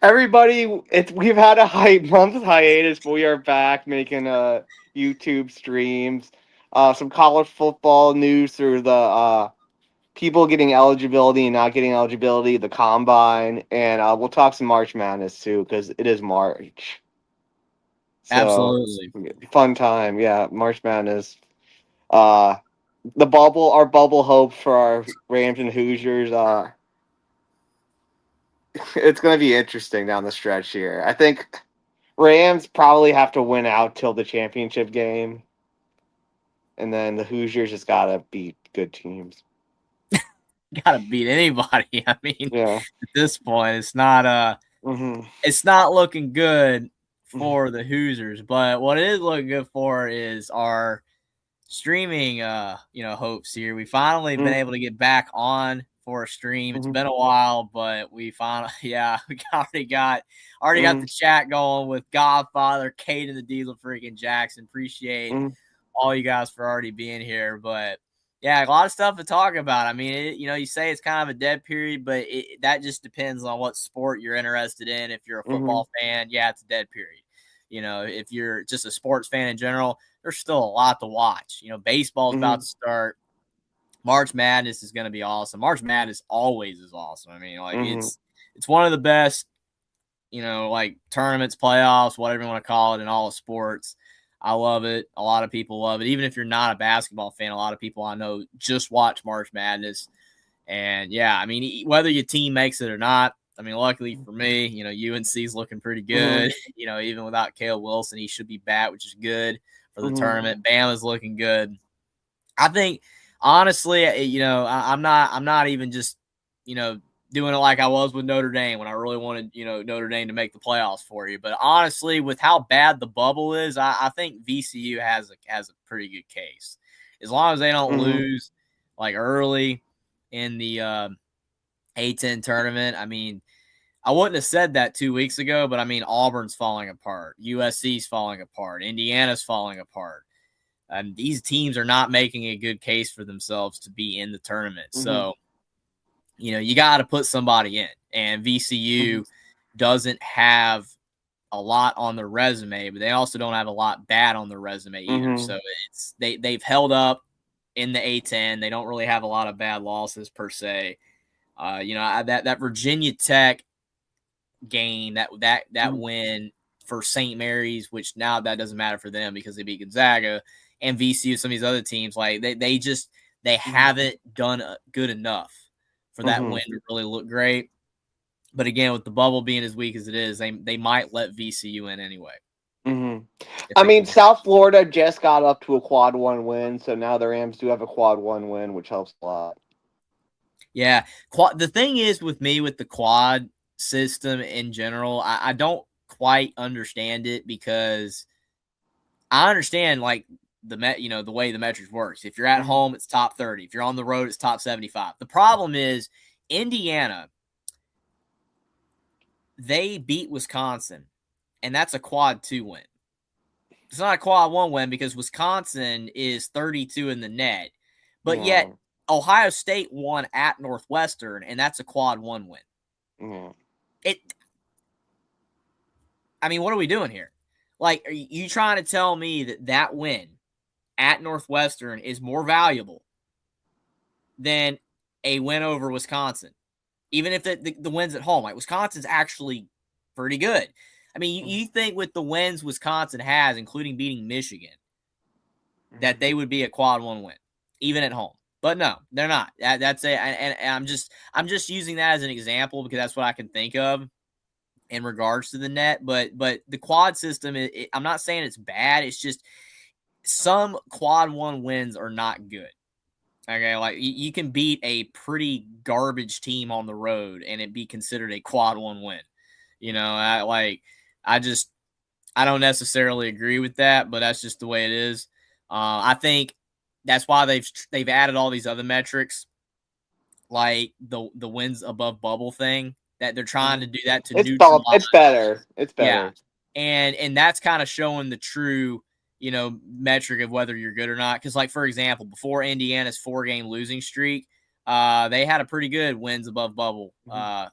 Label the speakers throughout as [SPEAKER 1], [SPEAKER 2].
[SPEAKER 1] Everybody, we've had a month hiatus, but we are back making YouTube streams. Some college football news through the people getting eligibility and not getting eligibility, the combine, and we'll talk some March Madness too because it is March. So
[SPEAKER 2] Absolutely.
[SPEAKER 1] fun time, yeah. March Madness. Uh, our bubble hope for our Rams and Hoosiers. It's going to be interesting down the stretch here. I think Rams probably have to win out till the championship game, and then the Hoosiers just gotta beat good teams.
[SPEAKER 2] Gotta beat anybody. I mean,
[SPEAKER 1] Yeah.
[SPEAKER 2] at this point,
[SPEAKER 1] Hmm.
[SPEAKER 2] it's not looking good
[SPEAKER 1] Hmm.
[SPEAKER 2] for the Hoosiers. But what it is looking good for is our streaming hopes here. We finally been able to get back on for a stream. It's
[SPEAKER 1] Hmm.
[SPEAKER 2] been a while, but we finally we already got
[SPEAKER 1] Hmm.
[SPEAKER 2] the chat going with Godfather, Kate and the Diesel freaking Jackson. Appreciate
[SPEAKER 1] Hmm.
[SPEAKER 2] all you guys for already being here. But yeah, a lot of stuff to talk about. I mean, you say it's kind of a dead period, but that just depends on what sport you're interested in. If you're a
[SPEAKER 1] Hmm.
[SPEAKER 2] football fan, yeah, it's a dead period. If you're just a sports fan in general, there's still a lot to watch. Baseball's about
[SPEAKER 1] Hmm.
[SPEAKER 2] to start. March Madness is going to be awesome. March Madness always is awesome. I mean, like
[SPEAKER 1] Hmm.
[SPEAKER 2] it's one of the best, like tournaments, playoffs, whatever you want to call it, in all of sports. I love it. A lot of people love it. Even if you're not a basketball fan, a lot of people I know just watch March Madness. And yeah, I mean, whether your team makes it or not, I mean, luckily for me, UNC's looking pretty
[SPEAKER 1] Hmm.
[SPEAKER 2] good. Even without Caleb Wilson, he should be back, which is good for the
[SPEAKER 1] Hmm.
[SPEAKER 2] tournament. Bama's looking good. I think honestly, I'm not even just, doing it like I was with Notre Dame when I really wanted, Notre Dame to make the playoffs for you. But honestly, with how bad the bubble is, I think VCU has a pretty good case. As long as they don't
[SPEAKER 1] Hmm.
[SPEAKER 2] lose like early in the A10 tournament. I mean, I wouldn't have said that 2 weeks ago, but I mean, Auburn's falling apart. USC's falling apart. Indiana's falling apart. These teams are not making a good case for themselves to be in the tournament.
[SPEAKER 1] Hmm.
[SPEAKER 2] So, you got to put somebody in. And
[SPEAKER 1] Hmm.
[SPEAKER 2] VCU doesn't have a lot on their resume, but they also don't have a lot bad on their resume either.
[SPEAKER 1] Hmm.
[SPEAKER 2] So they've held up in the A10. They don't really have a lot of bad losses per se. That Virginia Tech game, that win for St. Mary's, which now that doesn't matter for them because they beat Gonzaga and VCU, some of these other teams, like they haven't done good enough for that
[SPEAKER 1] Hmm.
[SPEAKER 2] win to really look great. But again, with the bubble being as weak as it is, they might let VCU in anyway
[SPEAKER 1] Hmm.
[SPEAKER 2] if
[SPEAKER 1] I
[SPEAKER 2] they
[SPEAKER 1] mean,
[SPEAKER 2] can.
[SPEAKER 1] South Florida just got up to a quad one win, so now the Rams do have a quad one win, which helps a lot.
[SPEAKER 2] Yeah, the thing is with me with the quad system in general, I don't quite understand it because I understand like the way the metrics works. If you're at
[SPEAKER 1] Hmm.
[SPEAKER 2] home, it's top 30. If you're on the road, it's top 75. The problem is Indiana, they beat Wisconsin, and that's a quad 2 win. It's not a quad 1 win because Wisconsin is 32 in the net. But yet
[SPEAKER 1] Yeah.
[SPEAKER 2] Ohio State won at Northwestern, and that's a quad 1 win.
[SPEAKER 1] Yeah.
[SPEAKER 2] It I mean, what are we doing here? Like, are you trying to tell me that win at Northwestern is more valuable than a win over Wisconsin, even if the win's at home? Like, Wisconsin's actually pretty good. I mean, you think with the wins Wisconsin has, including beating Michigan, that they would be a quad 1 win, even at home. But no, they're not. That's it. And I'm just using that as an example because that's what I can think of in regards to the net. But the quad system, I'm not saying it's bad. It's just some quad 1 wins are not good. Okay, like you can beat a pretty garbage team on the road and it be considered a quad 1 win. I just I don't necessarily agree with that, but that's just the way it is. I think that's why they've added all these other metrics, like the wins above bubble thing, that they're trying to do that to neutralize.
[SPEAKER 1] It's better. It's
[SPEAKER 2] Yeah,
[SPEAKER 1] better.
[SPEAKER 2] and that's kind of showing the true metric of whether you're good or not. Because like for example, before Indiana's 4-game losing streak, they had a pretty good wins above bubble
[SPEAKER 1] Hmm.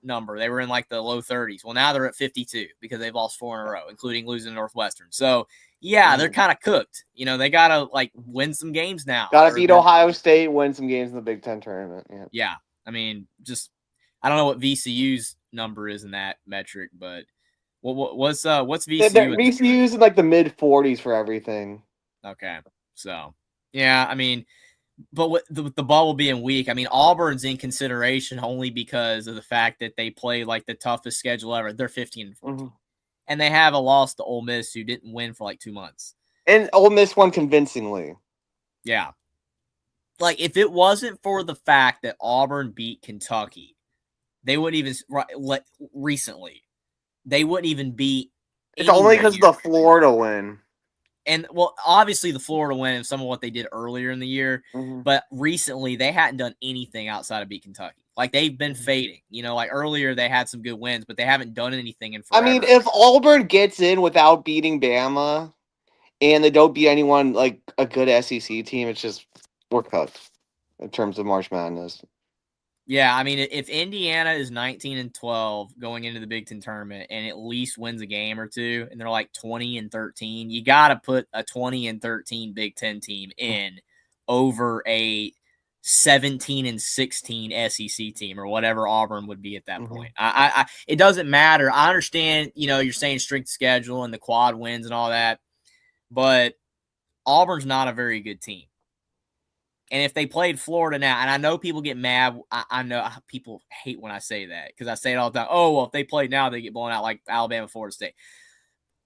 [SPEAKER 2] number. They were in like the low 30s. Well, now they're at 52 because they've lost 4 in a row, including losing to Northwestern. So, yeah, they're kind of cooked. They got to like win some games now.
[SPEAKER 1] Got to beat Ohio State, win some games in the Big Ten tournament.
[SPEAKER 2] Yeah. I mean, I don't know what VCU's number is in that metric, but what's VCU?
[SPEAKER 1] VCU's in like the mid 40s for everything.
[SPEAKER 2] Okay. So, yeah, I mean, but with the bubble being weak, I mean, Auburn's in consideration only because of the fact that they play like the toughest schedule ever. They're 15 and 14. And they have a loss to Ole Miss, who didn't win for like 2 months.
[SPEAKER 1] And Ole Miss won convincingly.
[SPEAKER 2] Yeah. Like, if it wasn't for the fact that Auburn beat Kentucky, they wouldn't even recently. They wouldn't even beat.
[SPEAKER 1] It's only because of the Florida win.
[SPEAKER 2] And, well, obviously the Florida win and some of what they did earlier in the year, but recently they hadn't done anything outside of beat Kentucky. Like, they've been fading. Like earlier they had some good wins, but they haven't done anything in forever.
[SPEAKER 1] I mean, if Auburn gets in without beating Bama and they don't beat anyone like a good SEC team, it's just we're cooked in terms of March Madness.
[SPEAKER 2] Yeah, I mean, if Indiana is 19 and 12 going into the Big Ten tournament and at least wins a game or two, and they're like 20 and 13, you got to put a 20 and 13 Big Ten team in over a 17 and 16 SEC team or whatever Auburn would be at that point. It doesn't matter. I understand, you're saying strength schedule and the quad wins and all that, but Auburn's not a very good team. And if they played Florida now, and I know people get mad. I know people hate when I say that because I say it all the time. Oh, well, if they played now, they get blown out like Alabama, Florida State.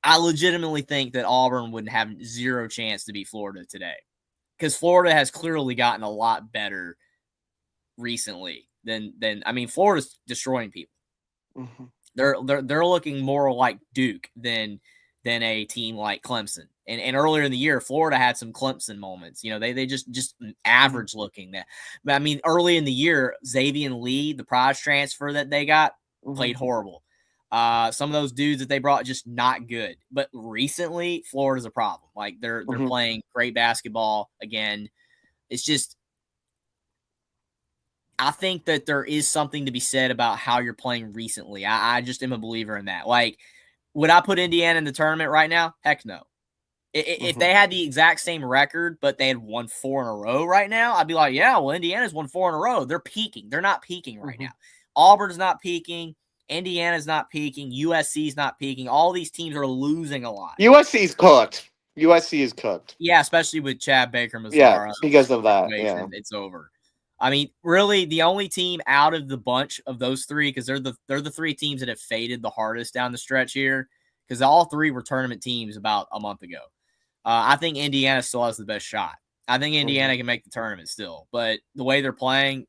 [SPEAKER 2] I legitimately think that Auburn would have zero chance to beat Florida today because Florida has clearly gotten a lot better recently than I mean, Florida's destroying people. They're looking more like Duke than a team like Clemson. And earlier in the year, Florida had some Clemson moments. They just average looking. But I mean, early in the year, Xavier Lee, the prize transfer that they got, played horrible. Some of those dudes that they brought just not good. But recently, Florida's a problem. Like they're playing great basketball again. It's just, I think that there is something to be said about how you're playing recently. I just am a believer in that. Like, would I put Indiana in the tournament right now? Heck no. If they had the exact same record, but they had won 4 in a row right now, I'd be like, yeah, well, Indiana's won 4 in a row. They're peaking. They're not peaking right now. Auburn's not peaking. Indiana's not peaking. USC's not peaking. All these teams are losing a lot.
[SPEAKER 1] USC's cooked. USC is cooked.
[SPEAKER 2] Yeah, especially with Chad Baker Mazara.
[SPEAKER 1] Yeah, because of that. Yeah.
[SPEAKER 2] It's over. I mean, really, the only team out of the bunch of those three, because they're the 3 teams that have faded the hardest down the stretch here, because all 3 were tournament teams about a month ago. I think Indiana still has the best shot. I think Indiana can make the tournament still, but the way they're playing,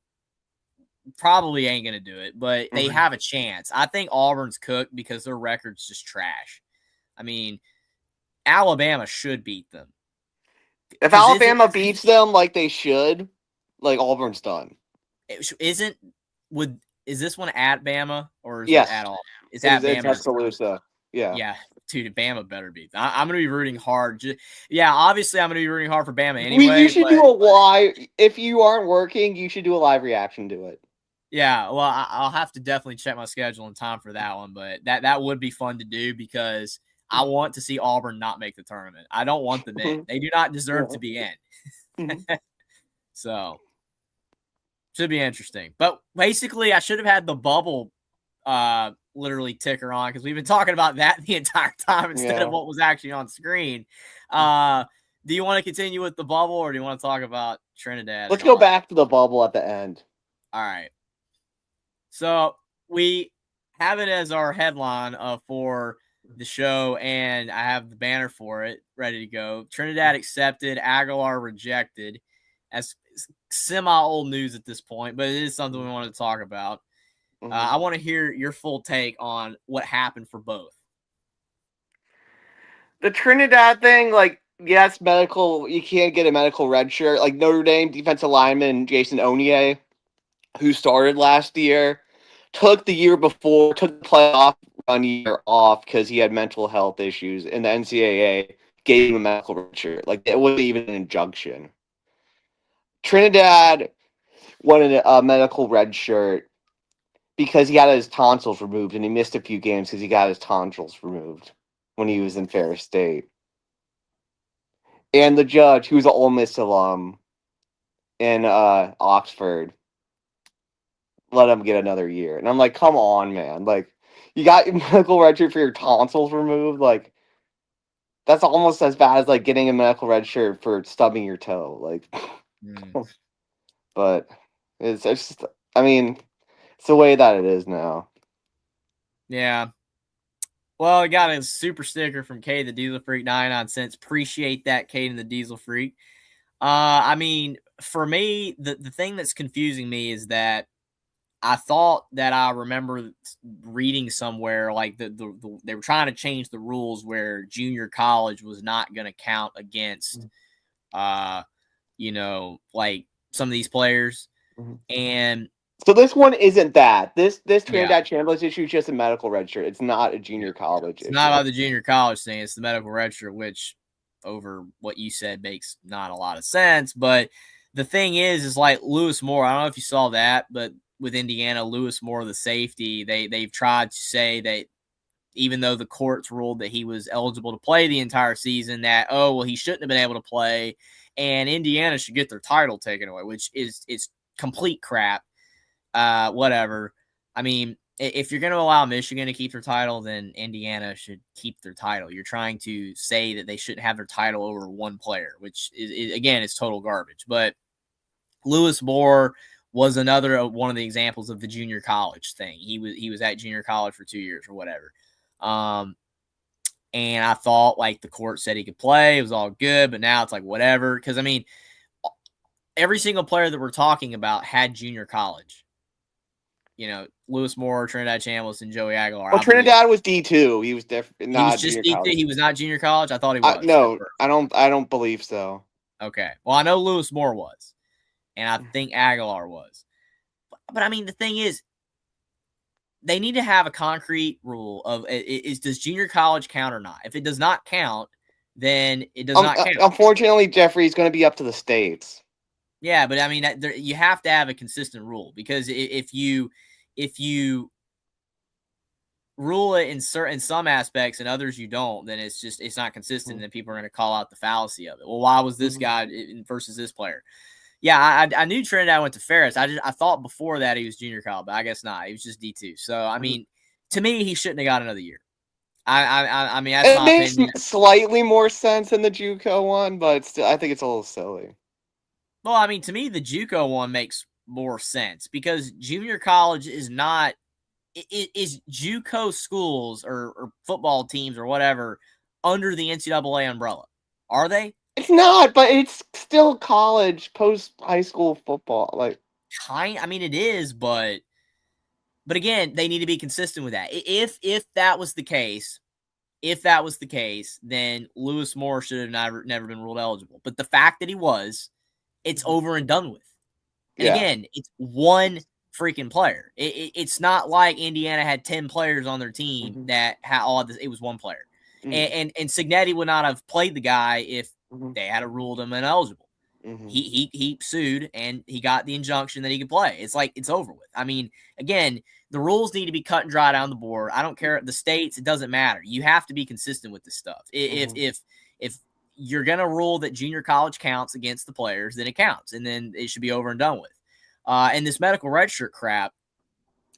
[SPEAKER 2] probably ain't going to do it, but they have a chance. I think Auburn's cooked because their record's just trash. I mean, Alabama should beat them.
[SPEAKER 1] If Alabama beats them like they should, like Auburn's done.
[SPEAKER 2] Is this one at Bama or is
[SPEAKER 1] it
[SPEAKER 2] at all? It's at Bama.
[SPEAKER 1] It's Tuscaloosa. Yeah.
[SPEAKER 2] Yeah. Dude, Bama better beat. I'm going to be rooting hard. Obviously, I'm going to be rooting hard for Bama anyway.
[SPEAKER 1] You should do a live. If you aren't working, you should do a live reaction to it.
[SPEAKER 2] Yeah, well, I'll have to definitely check my schedule in time for that one, but that would be fun to do because I want to see Auburn not make the tournament. I don't want them in. They do not deserve to be in. So, should be interesting. But basically, I should have had the bubble literally ticker on because we've been talking about that the entire time instead of what was actually on screen. Do you want to continue with the bubble or do you want to talk about Trinidad?
[SPEAKER 1] Let's go back to the bubble at the end.
[SPEAKER 2] All right. So we have it as our headline for the show, and I have the banner for it ready to go. Trinidad accepted, Aguilar rejected. As semi-old news at this point, but it is something we want to talk about. I want to hear your full take on what happened for both.
[SPEAKER 1] The Trinidad thing, like, yes, medical, you can't get a medical red shirt. Like Notre Dame defensive lineman Jason Onye, who started last year, took the playoff run year off because he had mental health issues, and the NCAA gave him a medical red shirt. Like, it wasn't even an injunction. Trinidad wanted a medical red shirt because he got his tonsils removed, and he missed a few games because he got his tonsils removed when he was in Ferris State. And the judge, who's an Ole Miss alum in Oxford, let him get another year. And I'm like, come on, man. Like, you got your medical redshirt for your tonsils removed. Like, that's almost as bad as like getting a medical redshirt for stubbing your toe. Like, but it's just, I mean, it's the way that it is now.
[SPEAKER 2] Yeah. Well, I got a super sticker from Kay the Diesel Freak, 99 cents. Appreciate that, Kay and the Diesel Freak. I mean, for me, the thing that's confusing me is that I thought that I remember reading somewhere like they were trying to change the rules where junior college was not going to count against, you know, like some of these players. And
[SPEAKER 1] so this one isn't that. This Trinidad Chambliss issue is just a medical redshirt. It's not a junior college issue.
[SPEAKER 2] It's not about the junior college thing. It's the medical redshirt, which over what you said makes not a lot of sense. But the thing is like Lewis Moore. I don't know if you saw that, but with Indiana, Lewis Moore, the safety, they've tried to say that even though the courts ruled that he was eligible to play the entire season, that, oh, well, he shouldn't have been able to play, and Indiana should get their title taken away, which is complete crap. Whatever. I mean, if you're going to allow Michigan to keep their title, then Indiana should keep their title. You're trying to say that they shouldn't have their title over one player, which is again, is total garbage. But Lewis Moore was another one of the examples of the junior college thing. He was at junior college for 2 years or whatever. And I thought like the court said he could play. It was all good, but now it's like whatever. Because I mean, every single player that we're talking about had junior college. You know, Lewis Moore, Trinidad Chambliss, and Joey Aguilar.
[SPEAKER 1] Well, Trinidad was D2. He was different.
[SPEAKER 2] He was just D2. He was not junior college. I thought he was.
[SPEAKER 1] No, I don't believe so.
[SPEAKER 2] Okay. Well, I know Lewis Moore was, and I think Aguilar was. But I mean, the thing is, they need to have a concrete rule of does junior college count or not? If it does not count, then it does not count.
[SPEAKER 1] Unfortunately, Jeffrey, is going to be up to the states.
[SPEAKER 2] Yeah, but I mean, you have to have a consistent rule, because if you rule it in some aspects and others you don't, then it's not consistent, and then people are going to call out the fallacy of it. Well, why was this guy versus this player? Yeah, I knew Trinidad went to Ferris. I thought before that he was junior college, but I guess not. He was just D2. So I mean, to me, he shouldn't have got another year. I mean, that's my opinion.
[SPEAKER 1] It makes slightly more sense than the JUCO one, but still, I think it's a little silly.
[SPEAKER 2] Well, I mean, to me, the JUCO one makes more sense, because junior college is not is JUCO schools or football teams or whatever under the NCAA umbrella. Are they?
[SPEAKER 1] It's not, but it's still college, post high school football. Like,
[SPEAKER 2] I mean, it is, but again, they need to be consistent with that. If that was the case, then Lewis Moore should have never been ruled eligible. But the fact that he was, it's over and done with. And again, it's one freaking player. It's not like Indiana had 10 players on their team that had all this. It was one player. And Signetti would not have played the guy if they had ruled him ineligible. He sued, and he got the injunction that he could play. It's like, it's over with. I mean, again, the rules need to be cut and dry down the board. I don't care the states; it doesn't matter. You have to be consistent with this stuff. If you're gonna rule that junior college counts against the players, then it counts, and then it should be over and done with. And this medical redshirt crap.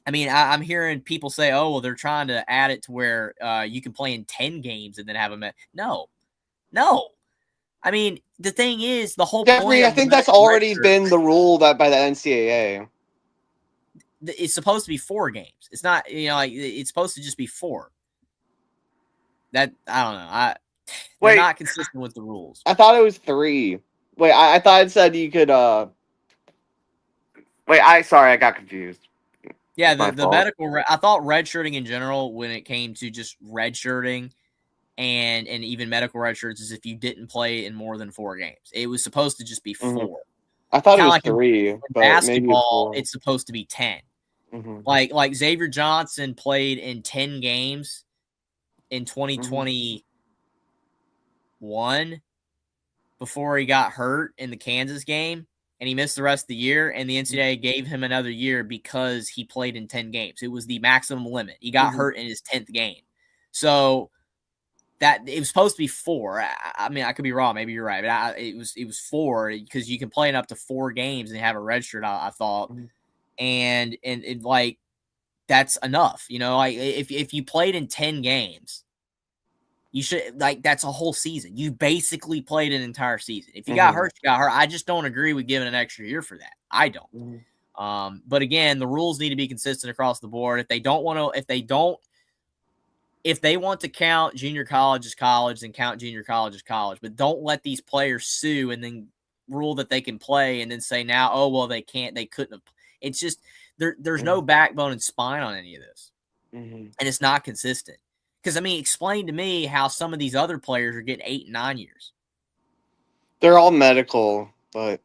[SPEAKER 2] I mean, I'm hearing people say, "Oh, well, they're trying to add it to where you can play in 10 games and then have a no." I mean, the thing is, the whole
[SPEAKER 1] Jeffrey,
[SPEAKER 2] point.
[SPEAKER 1] I think that's already been the rule that by the NCAA.
[SPEAKER 2] It's supposed to be 4 games. It's not, like it's supposed to just be 4. That I don't know. They're not consistent with the rules.
[SPEAKER 1] I thought it was 3. Wait, I thought it said you could. Sorry, I got confused.
[SPEAKER 2] Yeah, the medical. I thought redshirting in general, when it came to just redshirting and even medical redshirts, is if you didn't play in more than 4 games. It was supposed to just be 4.
[SPEAKER 1] I thought
[SPEAKER 2] Kinda
[SPEAKER 1] it was
[SPEAKER 2] like
[SPEAKER 1] 3.
[SPEAKER 2] In
[SPEAKER 1] but
[SPEAKER 2] basketball,
[SPEAKER 1] maybe
[SPEAKER 2] it's supposed to be 10. Like Xavier Johnson played in 10 games in 2021 before he got hurt in the Kansas game, and he missed the rest of the year, and the NCAA gave him another year because he played in 10 games. It was the maximum limit. He got hurt in his 10th game. So that it was supposed to be 4. I mean, I could be wrong. Maybe you're right. But it was 4 because you can play in up to 4 games and have a red shirt, I thought. And like, that's enough. Like if you played in 10 games, you should, like, that's a whole season. You basically played an entire season. If you got hurt, you got hurt. I just don't agree with giving an extra year for that. I don't. But again, the rules need to be consistent across the board. If they want to count junior college as college, then count junior college as college. But don't let these players sue and then rule that they can play and then say now, oh, well, they can't, they couldn't have. It's just, there's no backbone and spine on any of this. And it's not consistent. Because, I mean, explain to me how some of these other players are getting 8 and 9 years.
[SPEAKER 1] They're all medical, but...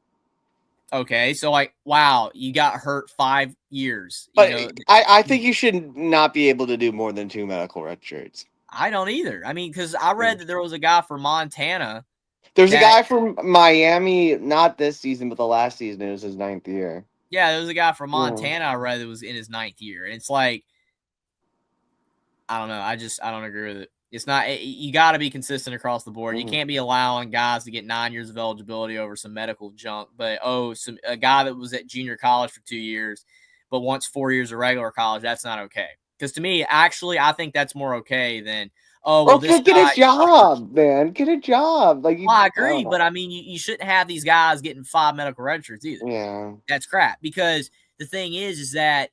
[SPEAKER 2] Okay, so, like, wow, you got hurt 5 years.
[SPEAKER 1] But I think you should not be able to do more than 2 medical red shirts.
[SPEAKER 2] I don't either. I mean, because I read that there was a guy from Montana.
[SPEAKER 1] There's a guy from Miami, not this season, but the last season. It was his 9th year.
[SPEAKER 2] Yeah, there was a guy from Montana I read that was in his 9th year. And it's like, I don't know. I don't agree with it. It's not. You got to be consistent across the board. You can't be allowing guys to get 9 years of eligibility over some medical junk. But a guy that was at junior college for 2 years, but wants 4 years of regular college, that's not okay. Because to me, actually, I think that's more okay than
[SPEAKER 1] this get a job, man. Get a job. Like,
[SPEAKER 2] I agree, but I mean, you shouldn't have these guys getting 5 medical red shirts either.
[SPEAKER 1] Yeah,
[SPEAKER 2] that's crap. Because the thing is that.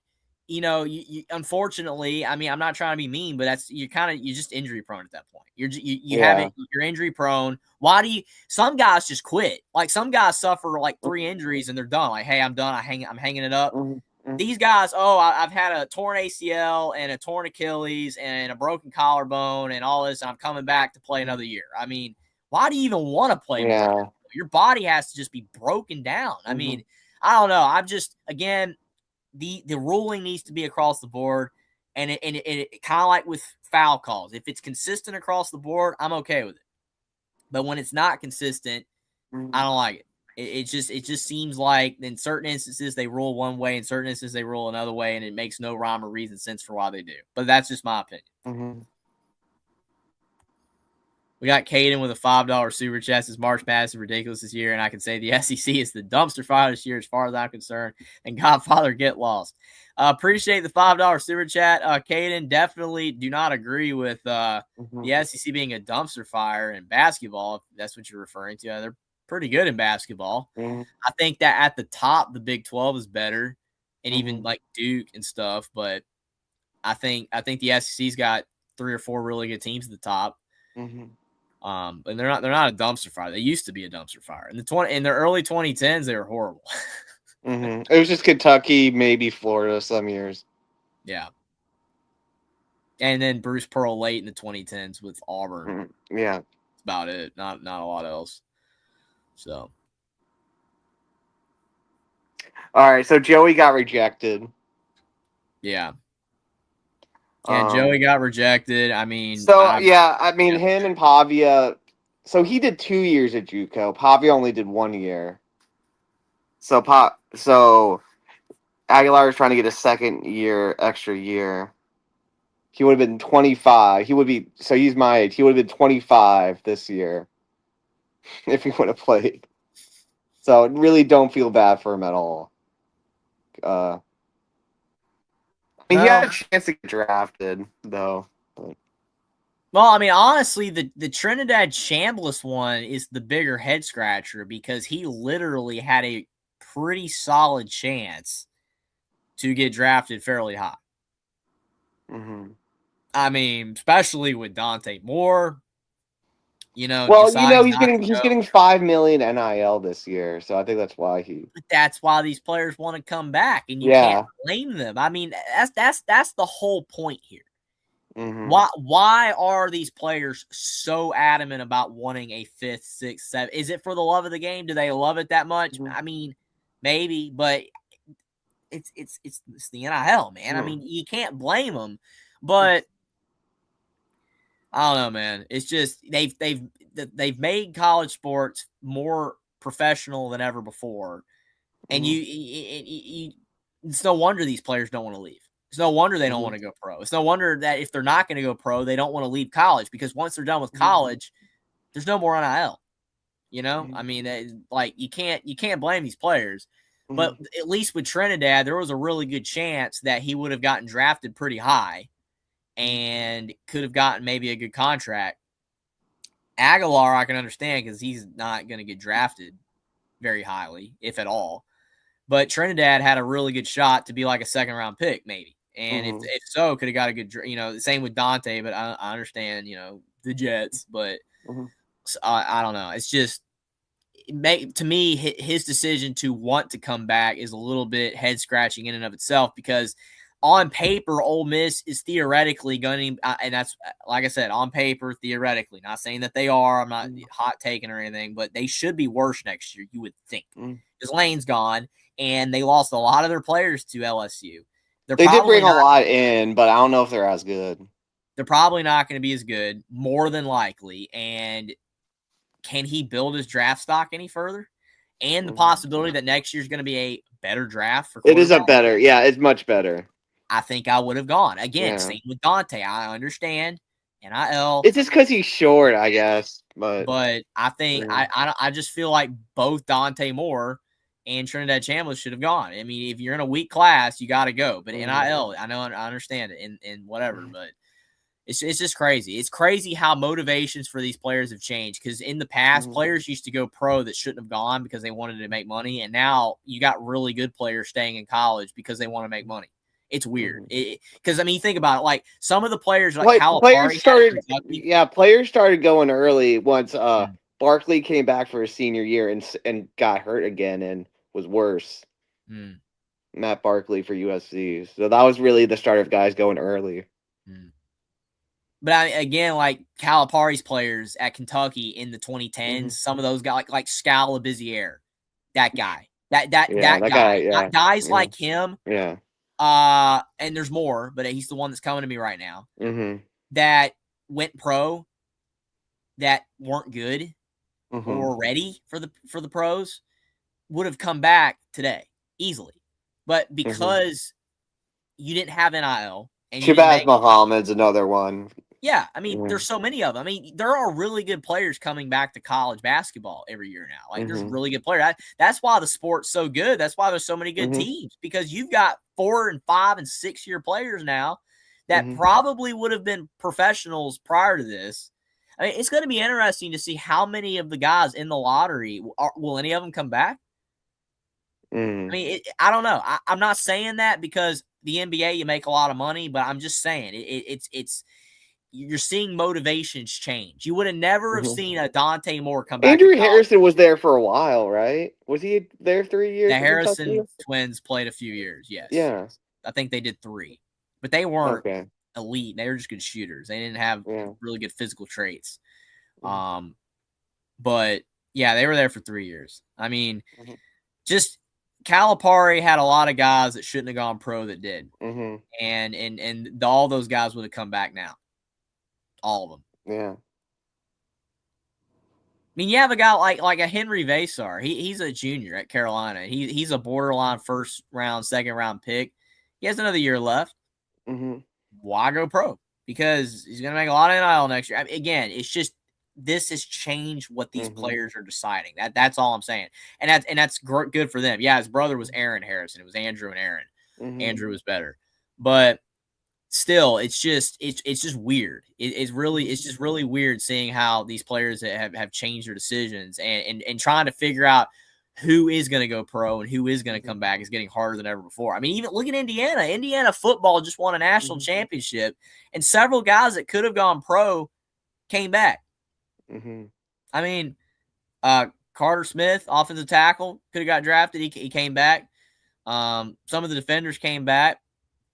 [SPEAKER 2] You unfortunately, I mean, I'm not trying to be mean, but you're just injury prone at that point. You're injury prone. Why do some guys just quit? Like, some guys suffer like 3 injuries and they're done. Like, hey, I'm done. I'm hanging it up. These guys, I've had a torn ACL and a torn Achilles and a broken collarbone and all this, and I'm coming back to play another year. I mean, why do you even want to play?
[SPEAKER 1] Yeah.
[SPEAKER 2] Your body has to just be broken down. I mean, I don't know. I'm just, again, the ruling needs to be across the board, and it kind of like with foul calls. If it's consistent across the board, I'm okay with it. But when it's not consistent, I don't like it. It just seems like in certain instances they rule one way, in certain instances they rule another way, and it makes no rhyme or reason sense for why they do. But that's just my opinion. We got Caden with a $5 super chat. Says March Madness is ridiculous this year, and I can say the SEC is the dumpster fire this year as far as I'm concerned. And Godfather, get lost. Appreciate the $5 super chat. Caden, definitely do not agree with the SEC being a dumpster fire in basketball, if that's what you're referring to. They're pretty good in basketball. I think that at the top, the Big 12 is better, and even like Duke and stuff. But I think the SEC's got 3 or 4 really good teams at the top. And they're not a dumpster fire. They used to be a dumpster fire. In the early 2010s, they were horrible.
[SPEAKER 1] It was just Kentucky, maybe Florida some years.
[SPEAKER 2] Yeah. And then Bruce Pearl late in the 2010s with Auburn.
[SPEAKER 1] Yeah.
[SPEAKER 2] That's about it. Not a lot else. So.
[SPEAKER 1] All right, so Joey got rejected.
[SPEAKER 2] Yeah. Yeah, Joey got rejected. I mean,
[SPEAKER 1] him and Pavia. So he did 2 years at JUCO. Pavia only did 1 year. So Aguilar was trying to get a second year, extra year. He would have been 25. He's my age. He would have been 25 this year if he would have played. So really don't feel bad for him at all. He had a chance to get drafted, though.
[SPEAKER 2] Well, I mean, honestly, the Trinidad Chambliss one is the bigger head scratcher because he literally had a pretty solid chance to get drafted fairly high. I mean, especially with Dante Moore. He's
[SPEAKER 1] getting $5 million NIL this year, so I think that's why
[SPEAKER 2] But that's why these players want to come back, and you can't blame them. I mean, that's the whole point here. Why are these players so adamant about wanting a 5th, 6th, 7th? Is it for the love of the game? Do they love it that much? I mean, maybe, but it's the NIL, man. I mean, you can't blame them, but. I don't know, man. It's just they've made college sports more professional than ever before, And it's no wonder these players don't want to leave. It's no wonder they don't want to go pro. It's no wonder that if they're not going to go pro, they don't want to leave college, because once they're done with college, there's no more NIL. You know, I mean, like you can't blame these players. But at least with Trinidad, there was a really good chance that he would have gotten drafted pretty high and could have gotten maybe a good contract. Aguilar, I can understand, because he's not going to get drafted very highly, if at all. But Trinidad had a really good shot to be like a second-round pick, maybe. And if so, could have got a good, same with Dante, but I understand, the Jets. But so, I don't know. It's just, to me, his decision to want to come back is a little bit head-scratching in and of itself, because on paper, Ole Miss is theoretically going to, and that's, like I said, on paper, theoretically. Not saying that they are. I'm not hot taking or anything, but they should be worse next year, you would think. Because Lane's gone, and they lost a lot of their players to LSU.
[SPEAKER 1] They did bring a lot in, but I don't know if they're as good.
[SPEAKER 2] They're probably not going to be as good, more than likely. And can he build his draft stock any further? And the possibility that next year's going to be a better draft for
[SPEAKER 1] it is it's much better.
[SPEAKER 2] I think I would have gone. Again, same with Dante. I understand NIL.
[SPEAKER 1] It's just because he's short, I guess. But
[SPEAKER 2] I think I just feel like both Dante Moore and Trinidad Chambliss should have gone. I mean, if you're in a weak class, you got to go. But NIL, I know, I understand it, and whatever. But it's just crazy. It's crazy how motivations for these players have changed. Because in the past, players used to go pro that shouldn't have gone because they wanted to make money, and now you got really good players staying in college because they want to make money. It's weird. Because, I mean, think about it. Like, some of the players, like Calipari,
[SPEAKER 1] players started going early once Barkley came back for his senior year and got hurt again and was worse. Matt Barkley for USC. So that was really the start of guys going early.
[SPEAKER 2] But again, like Calipari's players at Kentucky in the 2010s, some of those guys, like Scala Bizier, that guy. That guy. Guys like him.
[SPEAKER 1] Yeah.
[SPEAKER 2] And there's more, but he's the one that's coming to me right now. That went pro, that weren't good or ready for the pros, would have come back today easily. But because you didn't have NIL, and
[SPEAKER 1] Shabazz Muhammad's another one.
[SPEAKER 2] Yeah, I mean, there's so many of them. I mean, there are really good players coming back to college basketball every year now. Like, there's really good players. That's why the sport's so good. That's why there's so many good teams, because you've got 4 and 5 and 6 year players now that probably would have been professionals prior to this. I mean, it's going to be interesting to see how many of the guys in the lottery will any of them come back. I mean, I don't know. I'm not saying that because the NBA, you make a lot of money, but I'm just saying it's you're seeing motivations change. You would have never have seen a Dante Moore come back.
[SPEAKER 1] Andrew Harrison was there for a while, right? Was he there 3 years?
[SPEAKER 2] The Harrison twins played a few years, yes.
[SPEAKER 1] Yeah.
[SPEAKER 2] I think they did 3. But they weren't elite. They were just good shooters. They didn't have really good physical traits. But, yeah, they were there for 3 years. I mean, just Calipari had a lot of guys that shouldn't have gone pro that did. And all those guys would have come back now. All of them.
[SPEAKER 1] Yeah.
[SPEAKER 2] I mean, you have a guy like a Henry Vasar. He's a junior at Carolina. He's a borderline first round, second round pick. He has another year left. Why go pro? Because he's going to make a lot of NIL next year. I mean, again, it's just this has changed what these players are deciding. That's all I'm saying. And that's good for them. Yeah, his brother was Aaron Harrison. It was Andrew and Aaron. Andrew was better. But still, it's just weird. It's just really weird seeing how these players have changed their decisions and trying to figure out who is going to go pro and who is going to come back is getting harder than ever before. I mean, even look at Indiana. Indiana football just won a national championship, and several guys that could have gone pro came back. I mean, Carter Smith, offensive tackle, could have got drafted. He came back. Some of the defenders came back.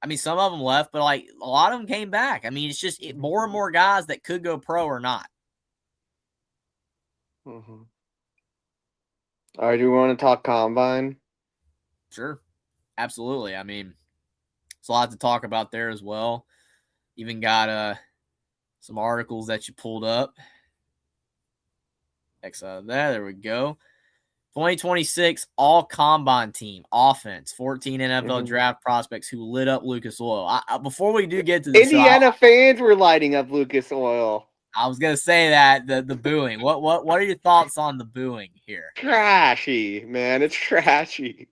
[SPEAKER 2] I mean, some of them left, but like a lot of them came back. I mean, it's just more and more guys that could go pro or not.
[SPEAKER 1] All right, do we want to talk combine?
[SPEAKER 2] Sure, absolutely. I mean, it's a lot to talk about there as well. Even got some articles that you pulled up. X out of that. There we go. 2026 all combine team offense, 14 NFL
[SPEAKER 1] Mhm.
[SPEAKER 2] draft prospects who lit up Lucas Oil. Before we do get to the show,
[SPEAKER 1] Indiana fans were lighting up Lucas Oil.
[SPEAKER 2] I was gonna say that the booing. What are your thoughts on the booing here?
[SPEAKER 1] Trashy, man. It's trashy.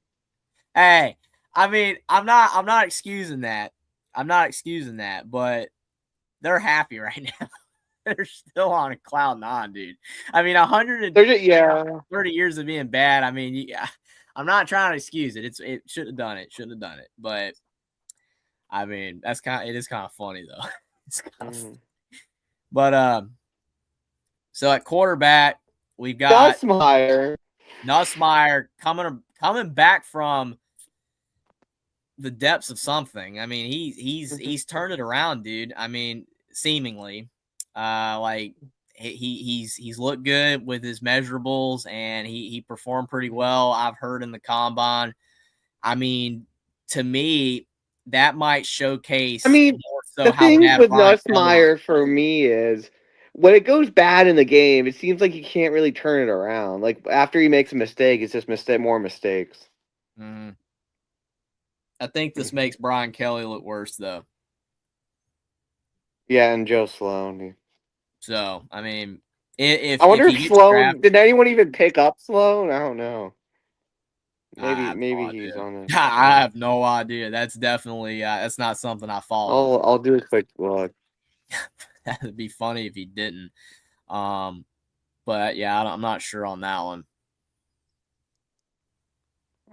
[SPEAKER 2] Hey, I mean, I'm not excusing that. I'm not excusing that, but they're happy right now. They're still on a cloud nine, dude. I mean, 130 years of being bad. I mean, yeah, I'm not trying to excuse it. It should have done it. Shouldn't have done it. But I mean, it is kind of funny though. It's kind of, but so at quarterback, we've got
[SPEAKER 1] Nussmeier
[SPEAKER 2] coming back from the depths of something. I mean, he's turned it around, dude. I mean, seemingly, like he's looked good with his measurables, and he performed pretty well. I've heard in the combine. I mean, to me, that might showcase.
[SPEAKER 1] I mean,
[SPEAKER 2] more so
[SPEAKER 1] the
[SPEAKER 2] how
[SPEAKER 1] thing with
[SPEAKER 2] Brian Kelly.
[SPEAKER 1] Nussmeier for me is when it goes bad in the game, it seems like he can't really turn it around. Like after he makes a mistake, it's just more mistakes.
[SPEAKER 2] Mm-hmm. I think this makes Brian Kelly look worse, though.
[SPEAKER 1] Yeah, and Joe Sloan.
[SPEAKER 2] So, I mean, if
[SPEAKER 1] I wonder
[SPEAKER 2] if
[SPEAKER 1] if
[SPEAKER 2] he gets
[SPEAKER 1] Sloan
[SPEAKER 2] drafted,
[SPEAKER 1] did anyone even pick up Sloan? I don't know.
[SPEAKER 2] I have no
[SPEAKER 1] Maybe he's
[SPEAKER 2] idea.
[SPEAKER 1] on it.
[SPEAKER 2] I have no idea. That's definitely that's not something I follow.
[SPEAKER 1] I'll do a quick look.
[SPEAKER 2] That'd be funny if he didn't. But yeah, I'm not sure on that one.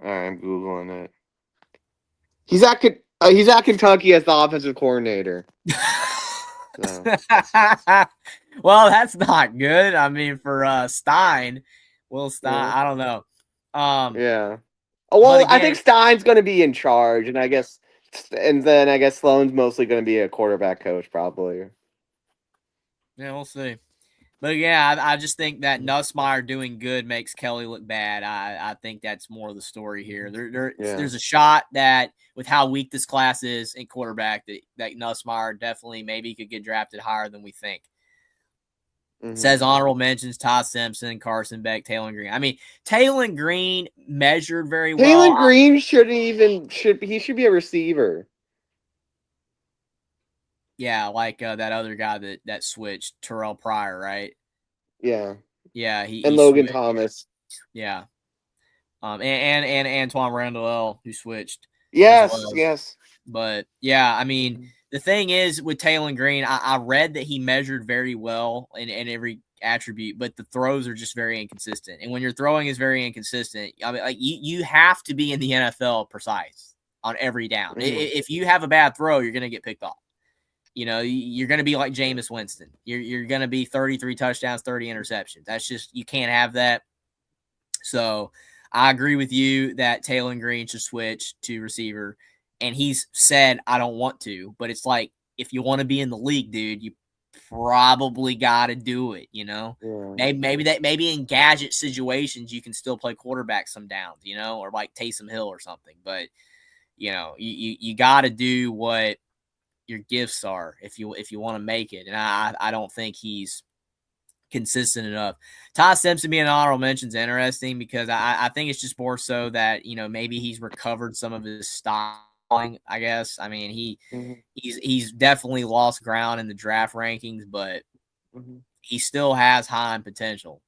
[SPEAKER 1] All right, I'm googling it. He's at Kentucky as the offensive coordinator. So.
[SPEAKER 2] Well, that's not good. I mean, for Stein, Will Stein,
[SPEAKER 1] Yeah.
[SPEAKER 2] I don't know.
[SPEAKER 1] Yeah. Oh, well,
[SPEAKER 2] again,
[SPEAKER 1] I think Stein's going to be in charge, and then I guess Sloan's mostly going to be a quarterback coach, probably.
[SPEAKER 2] Yeah, we'll see. But yeah, I just think that Nussmeier doing good makes Kelly look bad. I think that's more of the story here. There's a shot that with how weak this class is in quarterback that Nussmeier definitely maybe could get drafted higher than we think. Says honorable mentions Todd Simpson, Carson Beck, Taylor Green. I mean, Taylor Green measured very well.
[SPEAKER 1] Taylor Green should be a receiver.
[SPEAKER 2] Yeah, like that other guy that switched, Terrell Pryor, right?
[SPEAKER 1] Yeah.
[SPEAKER 2] Yeah,
[SPEAKER 1] and Logan switched. Thomas.
[SPEAKER 2] Yeah. And Antoine Randall, who switched.
[SPEAKER 1] Yes.
[SPEAKER 2] But yeah, I mean, the thing is with Taylor Green, I read that he measured very well in every attribute, but the throws are just very inconsistent. And when your throwing is very inconsistent, I mean, like you have to be in the NFL precise on every down. If you have a bad throw, you're going to get picked off. You know, you're going to be like Jameis Winston. You're going to be 33 touchdowns, 30 interceptions. That's just, you can't have that. So I agree with you that Taylor Green should switch to receiver. And he's said, I don't want to. But it's like, if you want to be in the league, dude, you probably got to do it, you know? Yeah. Maybe in gadget situations, you can still play quarterback some downs, you know, or like Taysom Hill or something. But, you know, you got to do what your gifts are if you want to make it. And I don't think he's consistent enough. Todd Simpson being an honorable mention is interesting because I think it's just more so that, you know, maybe he's recovered some of his styling, I guess. I mean, he's definitely lost ground in the draft rankings, but he still has high potential.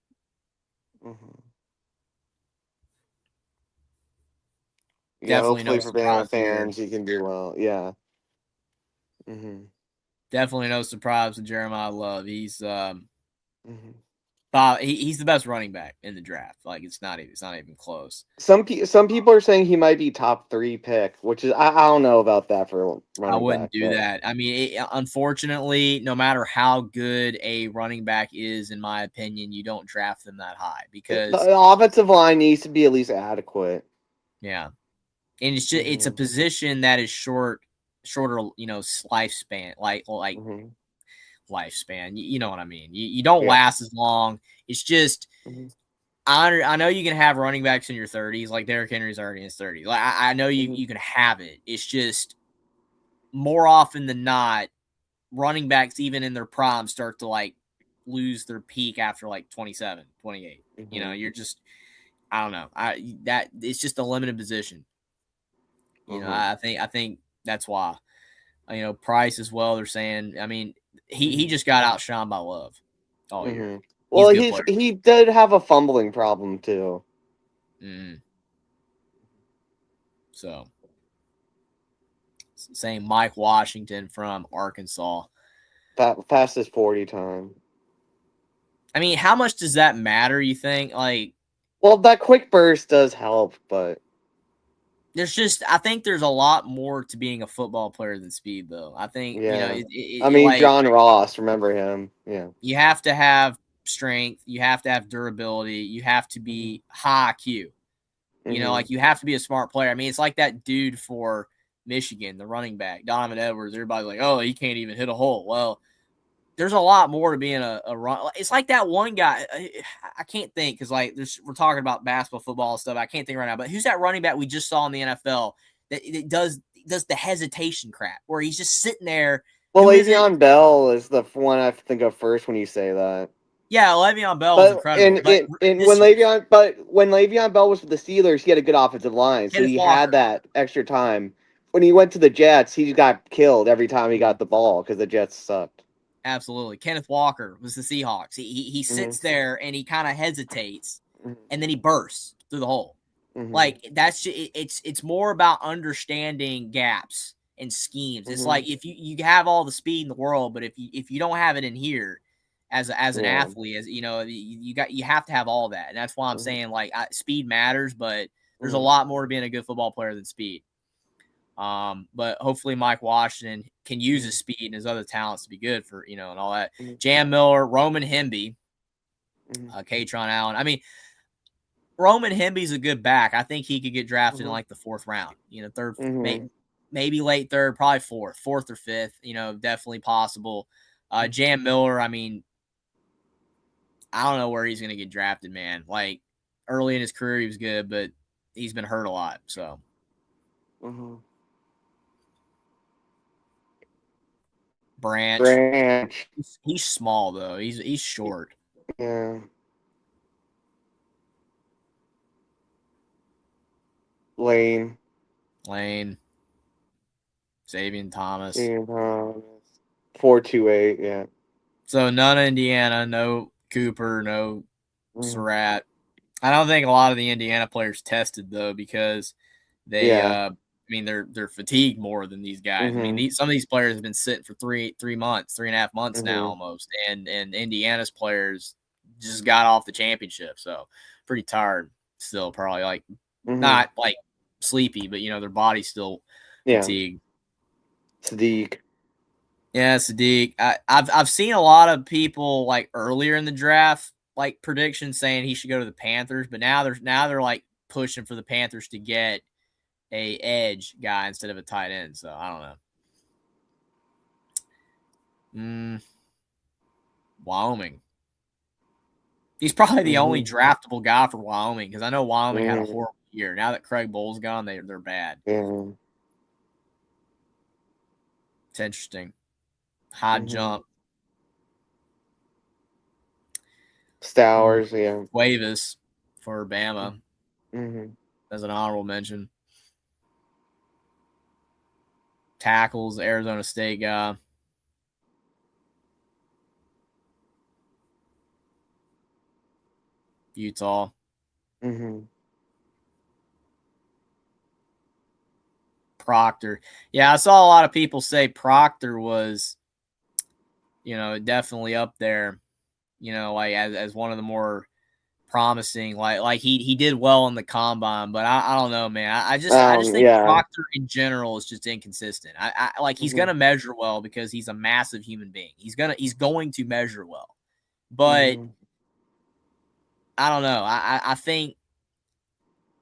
[SPEAKER 1] Yeah, definitely hopefully for Bama fans, he can do well. Yeah.
[SPEAKER 2] Definitely no surprise with Jeremiah Love. He's he's the best running back in the draft. Like it's not even close.
[SPEAKER 1] Some people are saying he might be top 3 pick, which is I don't know about that for running back.
[SPEAKER 2] I wouldn't do that. I mean, unfortunately, no matter how good a running back is, in my opinion, you don't draft them that high because
[SPEAKER 1] the offensive line needs to be at least adequate.
[SPEAKER 2] Yeah, and it's just it's a position that is shorter, you know, lifespan, like lifespan. You know what I mean? You don't last as long. It's just I know you can have running backs in your 30s, like Derrick Henry's already in his 30s. Like I know you can have it. It's just more often than not, running backs even in their prime start to like lose their peak after like 27, 28. You know, you're just I don't know. That it's just a limited position. You know, I think that's why. Price as well. They're saying. I mean, he just got outshined by Love all year. He's
[SPEAKER 1] Well,
[SPEAKER 2] a good player.
[SPEAKER 1] he did have a fumbling problem too.
[SPEAKER 2] So, saying Mike Washington from Arkansas.
[SPEAKER 1] Fastest 40 time.
[SPEAKER 2] I mean, how much does that matter, you think? Like,
[SPEAKER 1] well, that quick burst does help, but
[SPEAKER 2] I think there's a lot more to being a football player than speed, though. I think,
[SPEAKER 1] I mean, John Ross, remember him? Yeah.
[SPEAKER 2] You have to have strength. You have to have durability. You have to be high IQ. Like you have to be a smart player. I mean, it's like that dude for Michigan, the running back, Donovan Edwards. Everybody's like, oh, he can't even hit a hole. Well, there's a lot more to being a run. It's like that one guy. I can't think because we're talking about basketball, football stuff. I can't think right now. But who's that running back we just saw in the NFL that does the hesitation crap where he's just sitting there?
[SPEAKER 1] Well, Le'Veon Bell is the one I think of first when you say that.
[SPEAKER 2] Yeah, Le'Veon Bell was incredible.
[SPEAKER 1] When Le'Veon Bell was with the Steelers, he had a good offensive line, so he had that extra time. When he went to the Jets, he got killed every time he got the ball because the Jets sucked.
[SPEAKER 2] Absolutely. Kenneth Walker was the Seahawks. He sits there and he kind of hesitates, and then he bursts through the hole. Like it's more about understanding gaps and schemes. It's like if you have all the speed in the world, but if you don't have it in here as an athlete, as you have to have all that, and that's why I'm saying speed matters, but there's a lot more to being a good football player than speed. But hopefully Mike Washington can use his speed and his other talents to be good for, and all that. Jam Miller, Roman Hemby, Katron Allen. I mean, Roman Hemby's a good back. I think he could get drafted in the fourth round, third, maybe late third, probably fourth or fifth, definitely possible. Jam Miller, I mean, I don't know where he's going to get drafted, man. Like early in his career, he was good, but he's been hurt a lot. So, Branch. He's small though. He's short.
[SPEAKER 1] Yeah. Lane.
[SPEAKER 2] Xavier Thomas.
[SPEAKER 1] 4.28. Yeah.
[SPEAKER 2] So none of Indiana. No Cooper. No Surratt. I don't think a lot of the Indiana players tested though because they. I mean, they're fatigued more than these guys. I mean, some of these players have been sitting for 3.5 months now almost, and Indiana's players just got off the championship, so pretty tired still, probably not sleepy, but their body's still fatigued.
[SPEAKER 1] Sadiq.
[SPEAKER 2] Yeah, Sadiq. I've seen a lot of people earlier in the draft predictions saying he should go to the Panthers, but now they're pushing for the Panthers to get a edge guy instead of a tight end. So I don't know. Wyoming. He's probably the only draftable guy for Wyoming because I know Wyoming had a horrible year. Now that Craig Bull's gone, they're bad.
[SPEAKER 1] Yeah.
[SPEAKER 2] It's interesting. High jump.
[SPEAKER 1] Stowers, yeah.
[SPEAKER 2] Wavis for Bama as an honorable mention. Tackles, Arizona State guy. Utah. Proctor. Yeah, I saw a lot of people say Proctor was, definitely up there, as one of the more promising. He did well in the combine, but I don't know, man. I just think Proctor in general is just inconsistent. He's gonna measure well because he's a massive human being. He's going to measure well, but I don't know. I think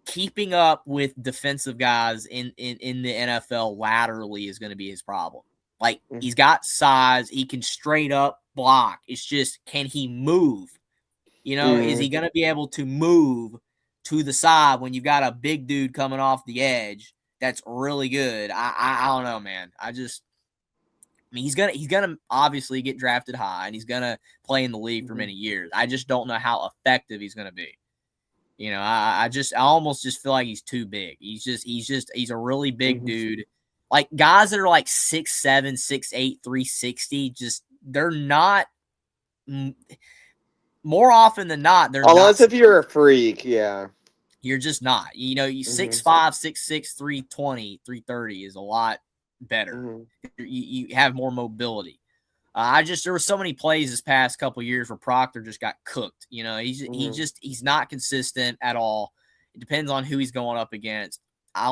[SPEAKER 2] keeping up with defensive guys in the NFL laterally is going to be his problem. He's got size, he can straight up block. It's just, can he move? Is he going to be able to move to the side when you've got a big dude coming off the edge that's really good? I don't know, man. He's gonna obviously get drafted high and he's gonna play in the league for many years. I just don't know how effective he's gonna be. You know, I almost just feel like he's too big. He's a really big dude. Like guys that are like 6'7", 6'8", 360, just they're not. More often than not, they're
[SPEAKER 1] unless
[SPEAKER 2] not.
[SPEAKER 1] if you're a freak, yeah.
[SPEAKER 2] You're just not. You know, you 6'5", 6'6", 320, 330 is a lot better. You have more mobility. There were so many plays this past couple years where Proctor just got cooked. You know, he's not consistent at all. It depends on who he's going up against. I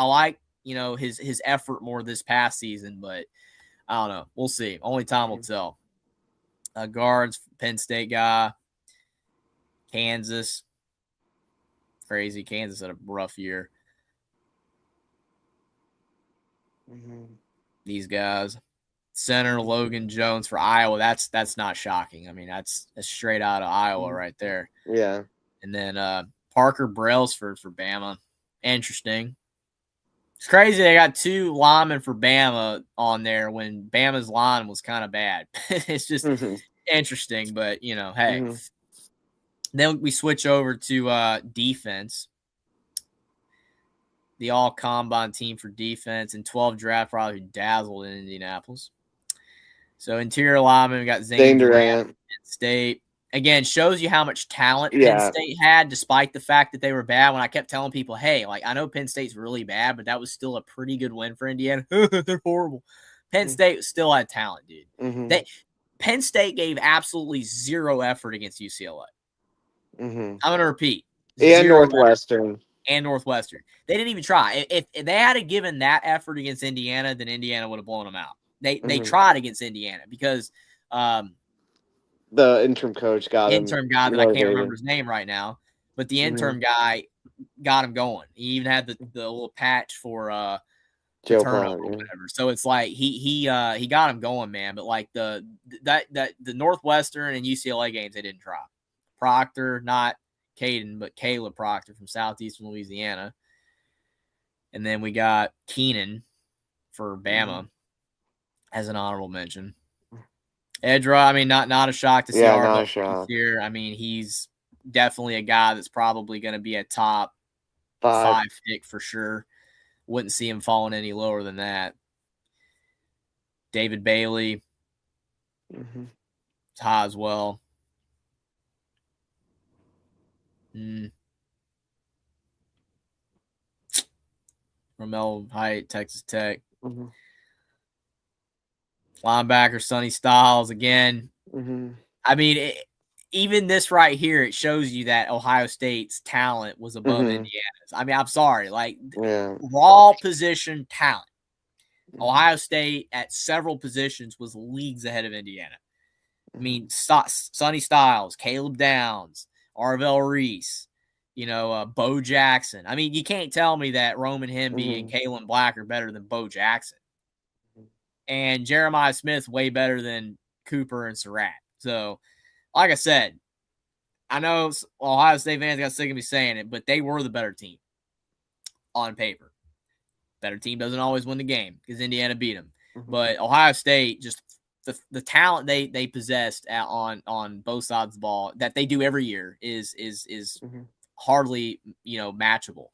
[SPEAKER 2] like you know his effort more this past season, but I don't know. We'll see. Only time will tell. Guards, Penn State guy, Kansas. Crazy. Kansas had a rough year. These guys. Center Logan Jones for Iowa. That's not shocking. I mean, that's straight out of Iowa right there.
[SPEAKER 1] Yeah.
[SPEAKER 2] And then Parker Brailsford for Bama. Interesting. It's crazy they got two linemen for Bama on there when Bama's line was kind of bad. It's just interesting, but you know, hey. Then we switch over to defense. The all-combine team for defense and 12 draft probably dazzled in Indianapolis. So interior lineman, we got Zane Durant, Penn State. Again, shows you how much talent Penn State had, despite the fact that they were bad. When I kept telling people, hey, like I know Penn State's really bad, but that was still a pretty good win for Indiana. They're horrible. Penn State still had talent, dude. Penn State gave absolutely zero effort against UCLA. I'm going to repeat.
[SPEAKER 1] And Northwestern.
[SPEAKER 2] They didn't even try. If they had given that effort against Indiana, then Indiana would have blown them out. They tried against Indiana because
[SPEAKER 1] the interim coach got
[SPEAKER 2] guy that I can't remember his name right now, but the interim guy got him going. He even had the little patch for
[SPEAKER 1] Joe
[SPEAKER 2] turnover or whatever. So it's like he got him going, man. But like the Northwestern and UCLA games, they didn't try. Proctor, not Caden, but Caleb Proctor from Southeastern Louisiana. And then we got Keenan for Bama as an honorable mention. Edra, I mean, not a shock to see Arvo here. I mean, he's definitely a guy that's probably going to be a top 5 pick for sure. Wouldn't see him falling any lower than that. David Bailey, high as well. Romello Height, Texas Tech. Linebacker Sonny Styles again. I mean, even this right here, it shows you that Ohio State's talent was above Indiana's. I mean, I'm sorry, like raw position talent. Ohio State at several positions was leagues ahead of Indiana. I mean, Sonny Styles, Caleb Downs, Arvell Reese, you know, Bo Jackson. I mean, you can't tell me that Roman Hemby and Kalen Black are better than Bo Jackson. And Jeremiah Smith way better than Cooper and Surratt. So, like I said, I know Ohio State fans got sick of me saying it, but they were the better team on paper. Better team doesn't always win the game because Indiana beat them. But Ohio State, just the talent they possessed on both sides of the ball that they do every year is hardly, you know, matchable.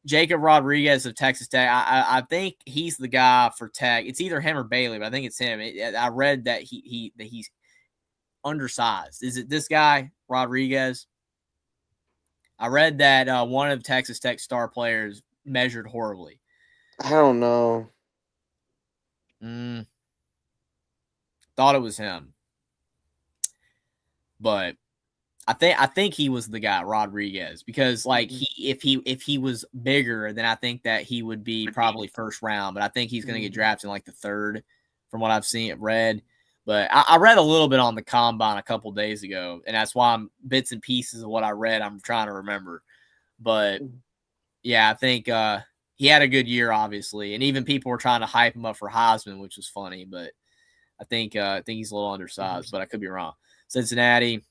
[SPEAKER 2] Jacob Rodriguez of Texas Tech, I think he's the guy for Tech. It's either him or Bailey, but I think it's him. I read that he's undersized. Is it this guy, Rodriguez? I read that one of Texas Tech's star players measured horribly.
[SPEAKER 1] I don't know.
[SPEAKER 2] Thought it was him. But I think he was the guy, Rodriguez, because like if he was bigger, then I think that he would be probably first round. But I think he's going to get drafted in like the 3rd, from what I've read. But I read a little bit on the combine a couple days ago, and that's why I'm bits and pieces of what I read I'm trying to remember. But yeah, I think he had a good year, obviously, and even people were trying to hype him up for Heisman, which was funny. But I think he's a little undersized, but I could be wrong. Cincinnati.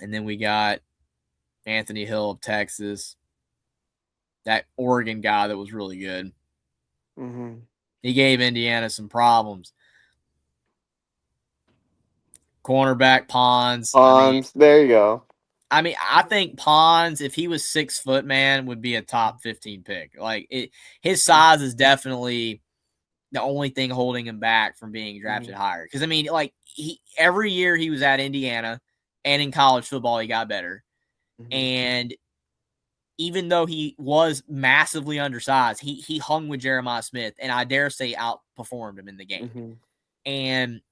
[SPEAKER 2] And then we got Anthony Hill of Texas, that Oregon guy that was really good. He gave Indiana some problems. Cornerback Pons.
[SPEAKER 1] There you go.
[SPEAKER 2] I mean, I think Pons, if he was 6 foot, man, would be a top 15 pick. Like his size is definitely the only thing holding him back from being drafted higher. Because I mean, like every year he was at Indiana and in college football, he got better. And even though he was massively undersized, he hung with Jeremiah Smith, and I dare say outperformed him in the game. And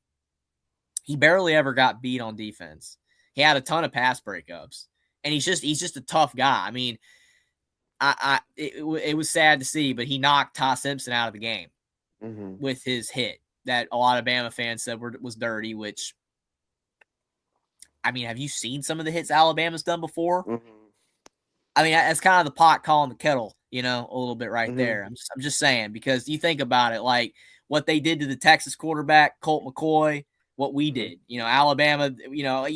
[SPEAKER 2] he barely ever got beat on defense. He had a ton of pass breakups, and he's just a tough guy. I mean, it was sad to see, but he knocked Ty Simpson out of the game with his hit that a lot of Bama fans said was dirty. Which, I mean, have you seen some of the hits Alabama's done before? I mean, that's kind of the pot calling the kettle, you know, a little bit right there. I'm just saying, because you think about it, like what they did to the Texas quarterback Colt McCoy. What we did, you know, Alabama, you know,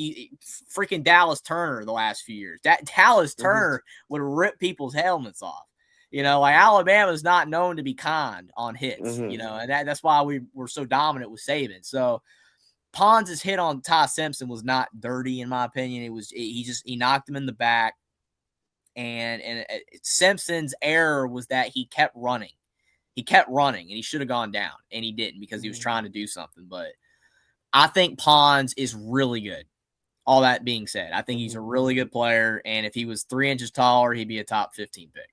[SPEAKER 2] freaking Dallas Turner the last few years. That Dallas Turner would rip people's helmets off. You know, like Alabama's not known to be kind on hits, you know, and that's why we were so dominant with Saban. So Pons' hit on Ty Simpson was not dirty, in my opinion. He knocked him in the back. And Simpson's error was that he kept running. And he should have gone down, and he didn't because he was trying to do something. But I think Pons is really good. All that being said, I think he's a really good player, and if he was 3 inches taller, he'd be a top 15 pick.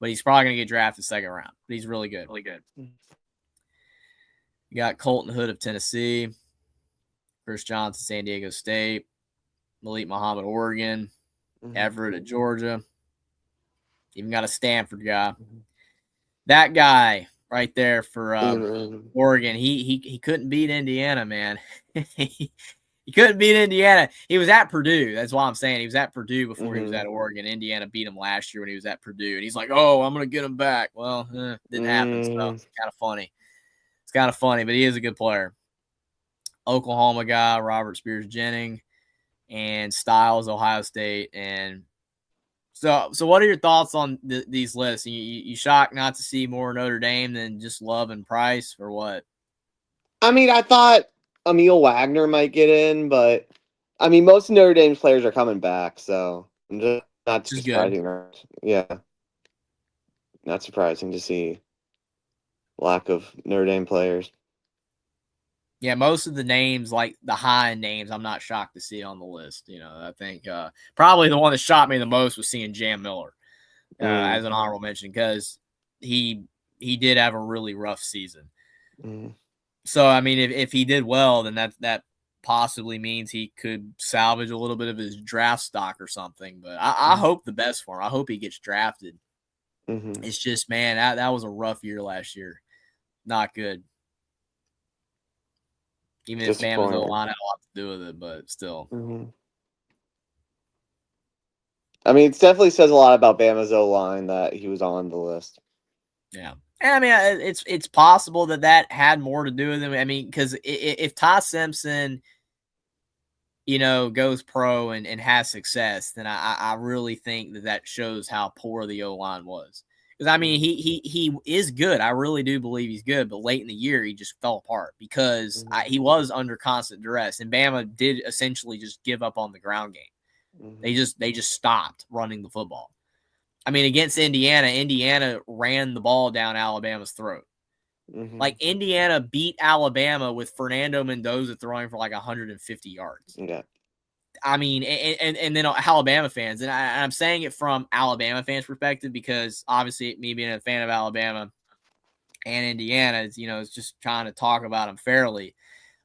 [SPEAKER 2] But he's probably going to get drafted second round. But he's really good. Really good. You got Colton Hood of Tennessee, Chris Johnson, San Diego State, Malik Muhammad, Oregon, Everett at Georgia. Even got a Stanford guy. That guy right there for Oregon, he couldn't beat Indiana, man. He couldn't beat Indiana. He was at Purdue. That's why I'm saying he was at Purdue before he was at Oregon. Indiana beat him last year when he was at Purdue, and he's like, "Oh, I'm gonna get him back." Well, didn't happen. So it's kind of funny. It's kind of funny, but he is a good player. Oklahoma guy, Robert Spears Jennings, and Styles, Ohio State, and so what are your thoughts on these lists? You shocked not to see more Notre Dame than just Love and Price, or what?
[SPEAKER 1] I mean, I thought Emil Wagner might get in, but I mean, most Notre Dame players are coming back, so I'm just not too surprising. Yeah, not surprising to see lack of Notre Dame players.
[SPEAKER 2] Yeah, most of the names, like the high names, I'm not shocked to see on the list. You know, I think probably the one that shocked me the most was seeing Jam Miller as an honorable mention, because he did have a really rough season. So, I mean, if he did well, then that possibly means he could salvage a little bit of his draft stock or something. But I hope the best for him. I hope he gets drafted. It's just, man, that was a rough year last year. Not good. Even if Bama's O-line had a lot to do with it, but still.
[SPEAKER 1] I mean, it definitely says a lot about Bama's O-line that he was on the list.
[SPEAKER 2] Yeah. And I mean, it's possible that had more to do with him. I mean, because if Ty Simpson, you know, goes pro and has success, then I really think that shows how poor the O-line was. Because, I mean, he is good. I really do believe he's good. But late in the year, he just fell apart because he was under constant duress. And Bama did essentially just give up on the ground game. They just stopped running the football. I mean, against Indiana ran the ball down Alabama's throat. Like, Indiana beat Alabama with Fernando Mendoza throwing for like 150 yards.
[SPEAKER 1] Yeah.
[SPEAKER 2] I mean, and then Alabama fans, and I'm saying it from Alabama fans' perspective because obviously me being a fan of Alabama and Indiana, you know, it's just trying to talk about them fairly.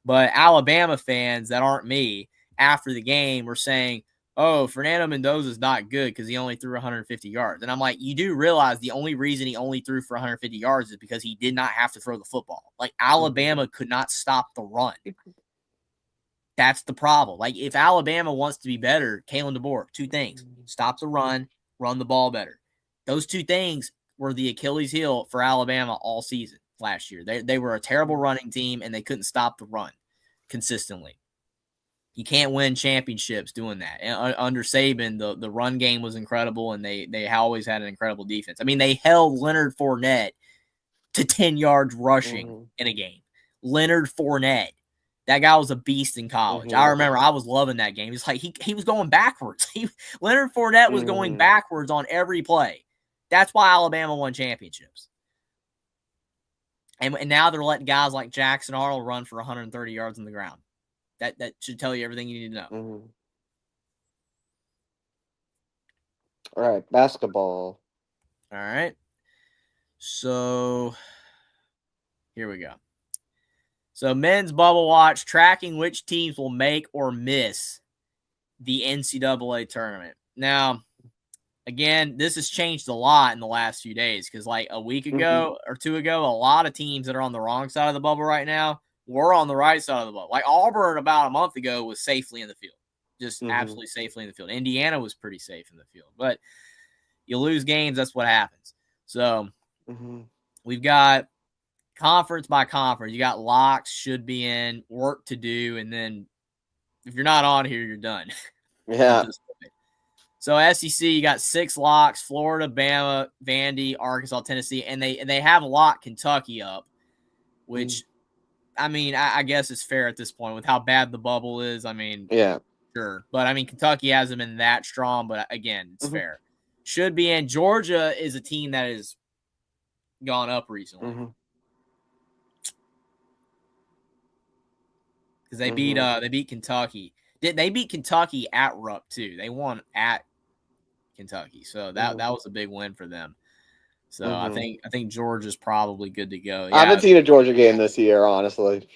[SPEAKER 2] But Alabama fans that aren't me after the game were saying, "Oh, Fernando Mendoza is not good because he only threw 150 yards." And I'm like, you do realize the only reason he only threw for 150 yards is because he did not have to throw the football. Like, Alabama could not stop the run. That's the problem. Like, if Alabama wants to be better, Kalen DeBoer, 2 things. Stop the run the ball better. Those 2 things were the Achilles heel for Alabama all season last year. They were a terrible running team, and they couldn't stop the run consistently. You can't win championships doing that. And under Saban, the run game was incredible, and they always had an incredible defense. I mean, they held Leonard Fournette to 10 yards rushing in a game. Leonard Fournette. That guy was a beast in college. I remember I was loving that game. It's like he was going backwards. Leonard Fournette was going backwards on every play. That's why Alabama won championships. And now they're letting guys like Jackson Arnold run for 130 yards on the ground. That should tell you everything you need to know.
[SPEAKER 1] All right, basketball.
[SPEAKER 2] All right. So here we go. So men's bubble watch, tracking which teams will make or miss the NCAA tournament. Now, again, this has changed a lot in the last few days because like a week ago or two ago, a lot of teams that are on the wrong side of the bubble right now were on the right side of the bubble. Like Auburn about a month ago was safely in the field, just absolutely safely in the field. Indiana was pretty safe in the field, but you lose games, that's what happens. So we've got conference by conference. You got locks, should be in, work to do, and then if you're not on here, you're done.
[SPEAKER 1] Yeah.
[SPEAKER 2] So SEC, you got 6 locks: Florida, Bama, Vandy, Arkansas, Tennessee, and they have locked Kentucky up, which I mean, I guess it's fair at this point with how bad the bubble is. I mean,
[SPEAKER 1] yeah,
[SPEAKER 2] sure, but I mean Kentucky hasn't been that strong, but again, it's fair. Should be in. Georgia is a team that has gone up recently. Because they beat Kentucky. They beat Kentucky at Rupp too. They won at Kentucky, so that was a big win for them. So I think Georgia's probably good to go. Yeah,
[SPEAKER 1] I haven't seen a Georgia game this year, honestly.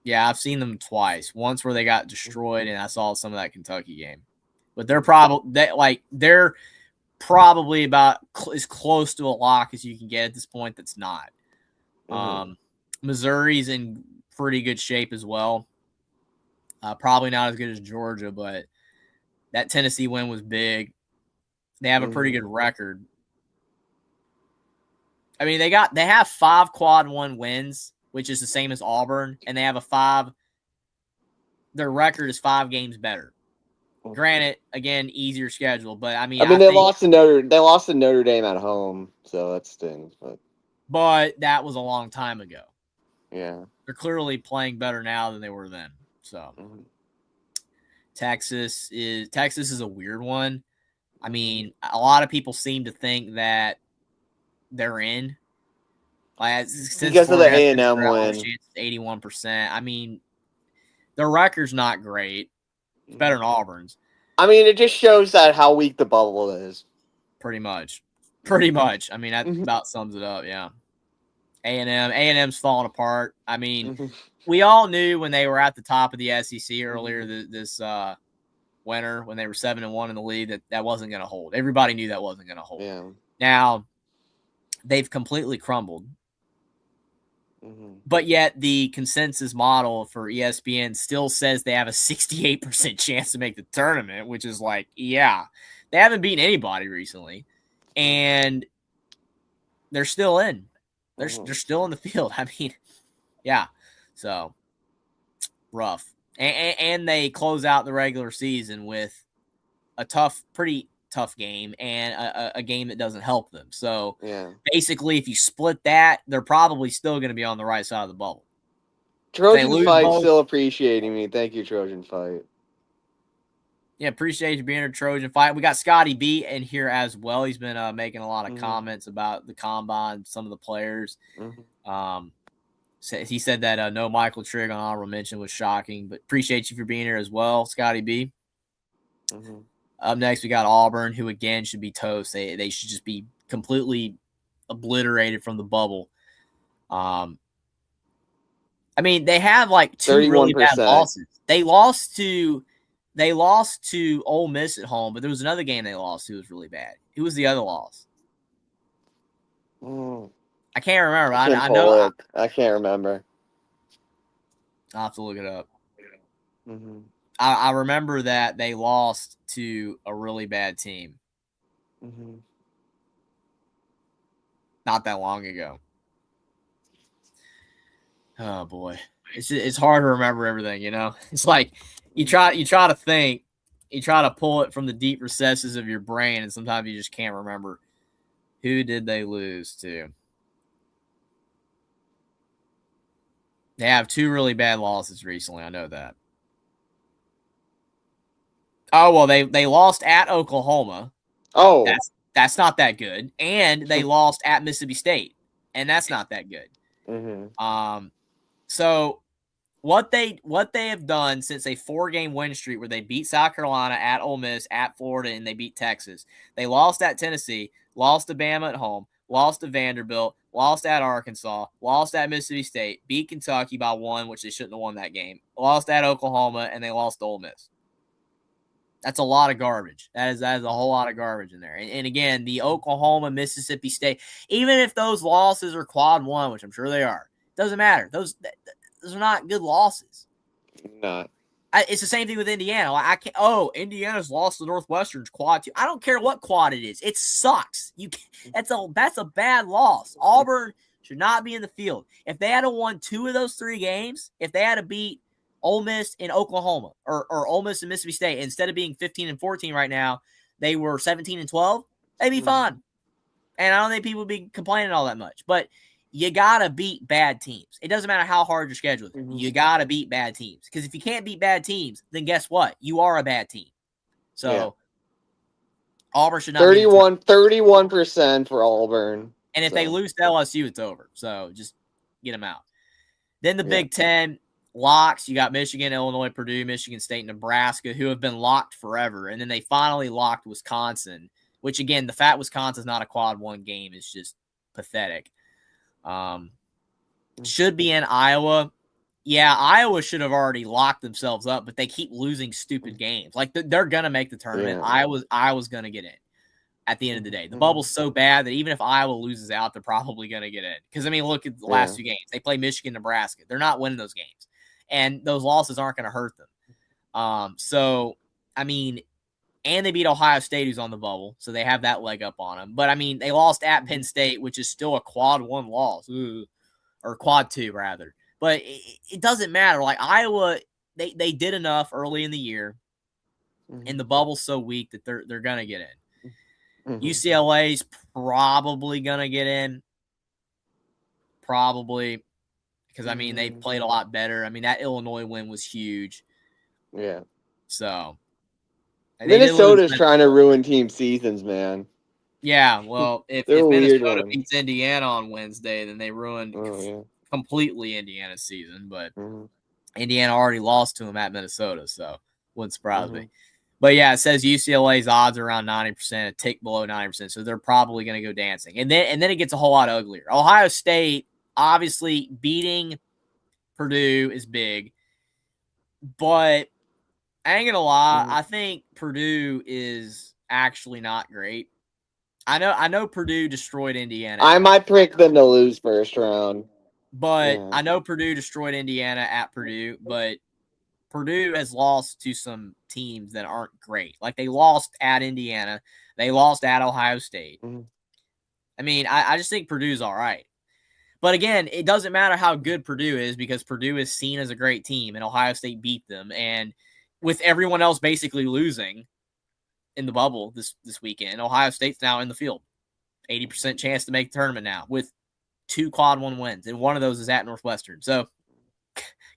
[SPEAKER 2] Yeah, I've seen them twice. Once where they got destroyed, and I saw some of that Kentucky game. But they're probably about as close to a lock as you can get at this point. That's not. Missouri's in pretty good shape as well. Probably not as good as Georgia, but that Tennessee win was big. They have a pretty good record. I mean, they have 5 quad 1 wins, which is the same as Auburn, and they have their record is 5 games better. Granted, again, easier schedule, but I mean,
[SPEAKER 1] they lost to Notre Dame at home, so that stings.
[SPEAKER 2] But that was a long time ago.
[SPEAKER 1] Yeah,
[SPEAKER 2] they're clearly playing better now than they were then. So Texas is a weird one. I mean, a lot of people seem to think that they're in.
[SPEAKER 1] Because of the A&M win,
[SPEAKER 2] 81%. I mean, their record's not great. It's better than Auburn's.
[SPEAKER 1] I mean, it just shows that how weak the bubble is.
[SPEAKER 2] Pretty much. I mean, that about sums it up. Yeah. A&M's falling apart. I mean, we all knew when they were at the top of the SEC earlier this winter when they were 7-1 in the league that wasn't going to hold. Everybody knew that wasn't going to hold.
[SPEAKER 1] Yeah.
[SPEAKER 2] Now they've completely crumbled. But yet the consensus model for ESPN still says they have a 68% chance to make the tournament, which is like, yeah, they haven't beaten anybody recently, and they're still in. They're still in the field. I mean, yeah. So rough, and they close out the regular season with a pretty tough game and a game that doesn't help them. So basically, if you split that, they're probably still going to be on the right side of the bubble.
[SPEAKER 1] Trojan Fight still appreciating me. Thank you, Trojan Fight.
[SPEAKER 2] Yeah, appreciate you being here, Trojan Fight. We got Scotty B in here as well. He's been making a lot of comments about the combine, some of the players. He said that no Michael Trigg on honorable mention was shocking, but appreciate you for being here as well, Scotty B. Up next, we got Auburn, who again should be toast. They should just be completely obliterated from the bubble. I mean, they have like 2 really bad losses. They lost to Ole Miss at home, but there was another game they lost to was really bad. Who was the other loss? I can't remember. I know.
[SPEAKER 1] I can't remember.
[SPEAKER 2] I'll have to look it up. I remember that they lost to a really bad team. Not that long ago. Oh boy, it's hard to remember everything. You know, it's like you try to think, you try to pull it from the deep recesses of your brain, and sometimes you just can't remember. Who did they lose to? They have 2 really bad losses recently. I know that. Oh, well, they lost at Oklahoma.
[SPEAKER 1] Oh,
[SPEAKER 2] That's not that good. And they lost at Mississippi State, and that's not that good. So what they have done since a 4-game win streak where they beat South Carolina, at Ole Miss, at Florida, and they beat Texas. They lost at Tennessee, lost to Bama at home, lost to Vanderbilt, lost at Arkansas, lost at Mississippi State, beat Kentucky by 1, which they shouldn't have won that game, lost at Oklahoma, and they lost to Ole Miss. That's a lot of garbage. That is a whole lot of garbage in there. And again, the Oklahoma, Mississippi State, even if those losses are quad 1, which I'm sure they are, doesn't matter. Those are not good losses.
[SPEAKER 1] Not.
[SPEAKER 2] It's the same thing with Indiana. I can't. Oh, Indiana's lost to Northwestern's quad 2. I don't care what quad it is. It sucks. That's a bad loss. Auburn should not be in the field. If they had won 2 of those 3 games, if they had to beat Ole Miss and Oklahoma or Ole Miss and Mississippi State, instead of being 15-14 right now, they were 17-12. They'd be fine. And I don't think people would be complaining all that much. But you got to beat bad teams. It doesn't matter how hard your schedule is. You got to beat bad teams. Because if you can't beat bad teams, then guess what? You are a bad team. So Auburn should not
[SPEAKER 1] 31% for Auburn.
[SPEAKER 2] And if they lose to LSU, it's over. So just get them out. Then the Big Ten locks. You got Michigan, Illinois, Purdue, Michigan State, Nebraska, who have been locked forever. And then they finally locked Wisconsin, which, again, the fact Wisconsin's not a quad 1 game is just pathetic. Should be in Iowa. Yeah, Iowa should have already locked themselves up, but they keep losing stupid games. Like, they're going to make the tournament. Iowa's going to get in at the end of the day. The bubble's so bad that even if Iowa loses out, they're probably going to get in. Because, I mean, look at the last 2 games. They play Michigan, Nebraska. They're not winning those games. And those losses aren't going to hurt them. So, I mean, and they beat Ohio State, who's on the bubble. So they have that leg up on them. But, I mean, they lost at Penn State, which is still a quad 1 loss. Or quad 2, rather. But it doesn't matter. Like, Iowa, they did enough early in the year. And the bubble's so weak that they're going to get in. UCLA's probably going to get in. Probably. Because, I mean, they played a lot better. I mean, that Illinois win was huge.
[SPEAKER 1] Yeah.
[SPEAKER 2] So.
[SPEAKER 1] Minnesota's trying to ruin team seasons, man.
[SPEAKER 2] Yeah, well, if Minnesota beats Indiana on Wednesday, then they ruined completely Indiana's season. But Indiana already lost to them at Minnesota, so wouldn't surprise me. But, yeah, it says UCLA's odds are around 90%, a tick below 90%, so they're probably going to go dancing. And then it gets a whole lot uglier. Ohio State, obviously, beating Purdue is big. But I ain't going to lie, I think Purdue is actually not great. I know Purdue destroyed Indiana.
[SPEAKER 1] I might pick them to lose first round.
[SPEAKER 2] But I know Purdue destroyed Indiana at Purdue, but Purdue has lost to some teams that aren't great. Like, they lost at Indiana. They lost at Ohio State. I mean, I just think Purdue's all right. But, again, it doesn't matter how good Purdue is because Purdue is seen as a great team, and Ohio State beat them. And with everyone else basically losing in the bubble this weekend, Ohio State's now in the field. 80% chance to make the tournament now with 2 quad 1 wins, and one of those is at Northwestern. So,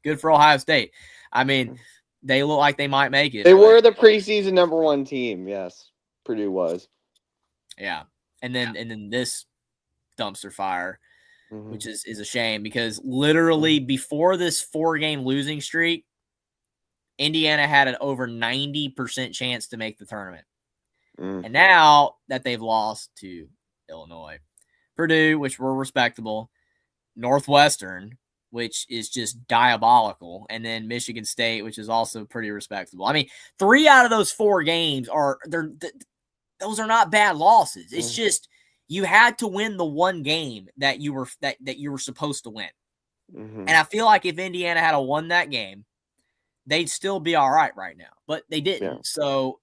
[SPEAKER 2] good for Ohio State. I mean, they look like they might make it.
[SPEAKER 1] They were the preseason number 1 team, yes. Purdue was.
[SPEAKER 2] Yeah. And then this dumpster fire, which is a shame because literally before this 4-game losing streak, Indiana had an over 90% chance to make the tournament. And now that they've lost to Illinois, Purdue, which were respectable, Northwestern, which is just diabolical, and then Michigan State, which is also pretty respectable. I mean, 3 out of those 4 games those are not bad losses. It's just you had to win the 1 game that you were that you were supposed to win. And I feel like if Indiana had won that game, they'd still be all right now, but they didn't. Yeah. So,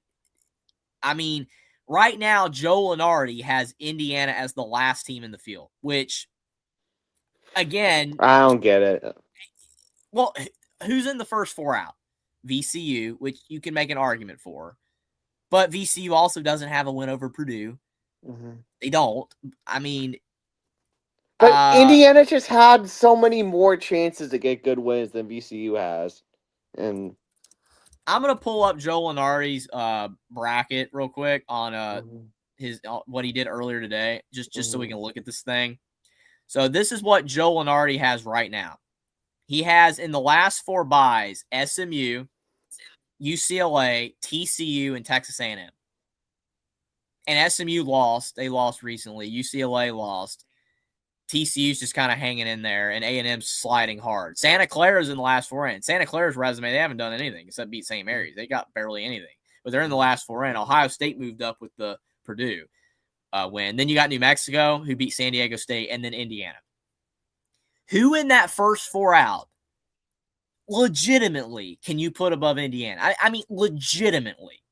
[SPEAKER 2] I mean, right now, Joe Lunardi has Indiana as the last team in the field, which, again,
[SPEAKER 1] I don't get it.
[SPEAKER 2] Well, who's in the first 4 out? VCU, which you can make an argument for, but VCU also doesn't have a win over Purdue. They don't. I mean,
[SPEAKER 1] But Indiana just had so many more chances to get good wins than VCU has. And
[SPEAKER 2] I'm gonna pull up Joe Lunardi's bracket real quick on his what he did earlier today, just so we can look at this thing. So this is what Joe Lunardi has right now. He has in the last 4 buys SMU, UCLA, TCU, and Texas A&M. And SMU lost. They lost recently. UCLA lost. TCU's just kind of hanging in there, and A&M's sliding hard. Santa Clara's in the last 4 in. Santa Clara's resume, they haven't done anything except beat St. Mary's. They got barely anything. But they're in the last 4 in. Ohio State moved up with the Purdue win. Then you got New Mexico, who beat San Diego State, and then Indiana. Who in that first 4 out legitimately can you put above Indiana? I mean, legitimately.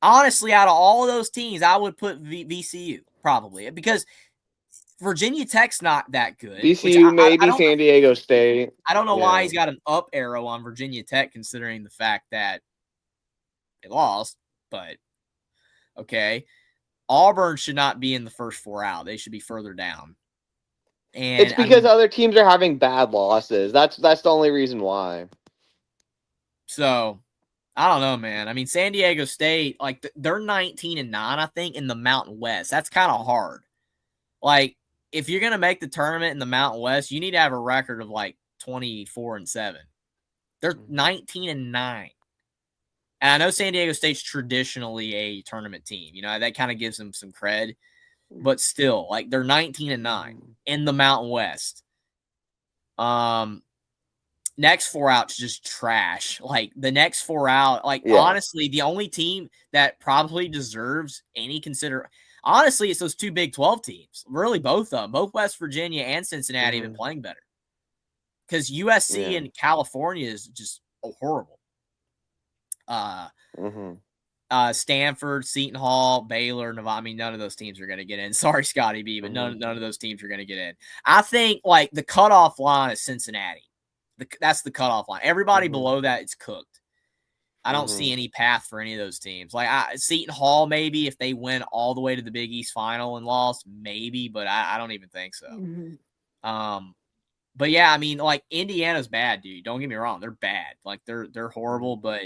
[SPEAKER 2] Honestly, out of all of those teams, I would put VCU probably because Virginia Tech's not that good.
[SPEAKER 1] VCU, maybe San Diego State.
[SPEAKER 2] I don't know why he's got an up arrow on Virginia Tech considering the fact that they lost, but okay. Auburn should not be in the first 4 out. They should be further down. And
[SPEAKER 1] it's because other teams are having bad losses. That's the only reason why.
[SPEAKER 2] So, I don't know, man. I mean, San Diego State, like they're 19-9, I think, in the Mountain West. That's kind of hard. Like, if you're gonna make the tournament in the Mountain West, you need to have a record of like 24-7. They're 19-9. And I know San Diego State's traditionally a tournament team. You know, that kind of gives them some cred. But still, like they're 19-9 in the Mountain West. Next 4 out's just trash. Like the next 4 out, honestly, the only team that probably deserves any honestly, it's those 2 Big 12 teams. Really, both of them. Both West Virginia and Cincinnati have been playing better. Because USC and California is just horrible. Stanford, Seton Hall, Baylor, Nevada. I mean, none of those teams are going to get in. Sorry, Scotty B, but none of those teams are going to get in. I think like the cutoff line is Cincinnati. That's the cutoff line. Everybody below that, it's cooked. I don't see any path for any of those teams. Like Seton Hall, maybe if they win all the way to the Big East final and lost, maybe, but I don't even think so. But yeah, I mean, like Indiana's bad, dude. Don't get me wrong, they're bad. Like they're horrible, but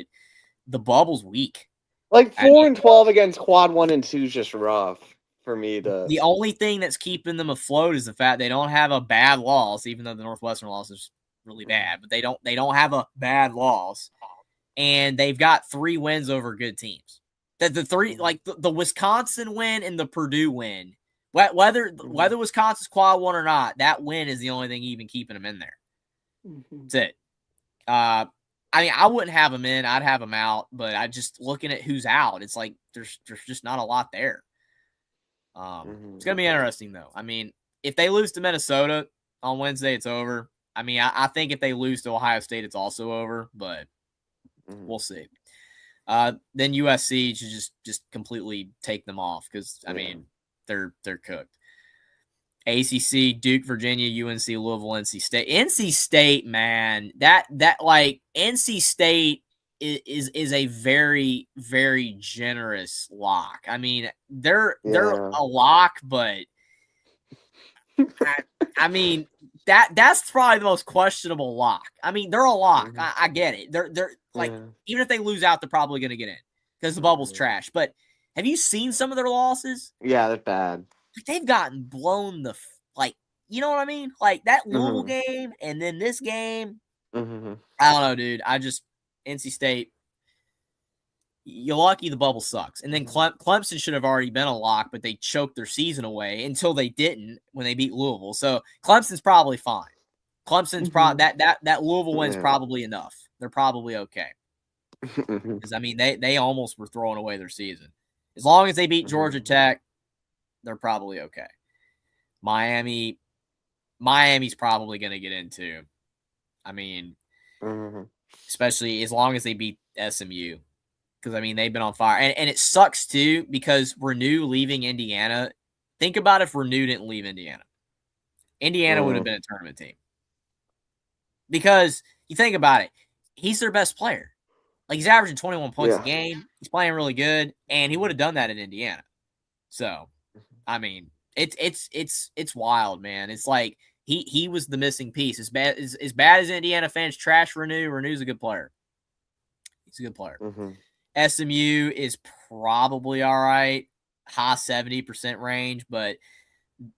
[SPEAKER 2] the bubble's weak.
[SPEAKER 1] Like 4-12 against quad 1 and 2 is just rough for me.
[SPEAKER 2] The only thing that's keeping them afloat is the fact they don't have a bad loss, even though the Northwestern loss is really bad. But they don't have a bad loss, and they've got 3 wins over good teams. The 3, like the Wisconsin win and the Purdue win, whether Wisconsin's quad 1 or not, that win is the only thing even keeping them in there. That's it. I mean, I wouldn't have them in. I'd have them out. But I just looking at who's out, it's like there's just not a lot there. It's gonna be interesting though. I mean, if they lose to Minnesota on Wednesday, it's over. I mean, I think if they lose to Ohio State, it's also over. But we'll see. Then USC should just completely take them off because I mean they're cooked. ACC, Duke, Virginia, UNC, Louisville, NC State. NC State, man, that like NC State is a very, very generous lock. I mean, they're a lock, but I mean that's probably the most questionable lock. I mean, they're a lock. I get it. They're like even if they lose out, they're probably going to get in because the bubble's trash. But have you seen some of their losses?
[SPEAKER 1] Yeah, they're bad.
[SPEAKER 2] They've gotten blown you know what I mean? Like that Louisville game and then this game. I don't know, dude. NC State, you're lucky the bubble sucks. And then Clemson should have already been a lock, but they choked their season away until they didn't when they beat Louisville. So Clemson's probably fine. Clemson's that Louisville win's probably enough. They're probably okay. Because I mean they almost were throwing away their season. As long as they beat Georgia Tech, they're probably okay. Miami's probably going to get in too. I mean, especially as long as they beat SMU. Because, I mean, they've been on fire. And it sucks too because Renew leaving Indiana. Think about if Renew didn't leave Indiana. Indiana would have been a tournament team. Because you think about it, he's their best player. Like, he's averaging 21 points a game. He's playing really good. And he would have done that in Indiana. So, I mean, It's wild, man. It's like he was the missing piece. As bad as Indiana fans trash Renew. Renew's a good player. He's a good player.
[SPEAKER 1] Mm-hmm.
[SPEAKER 2] SMU is probably all right, high 70% range, but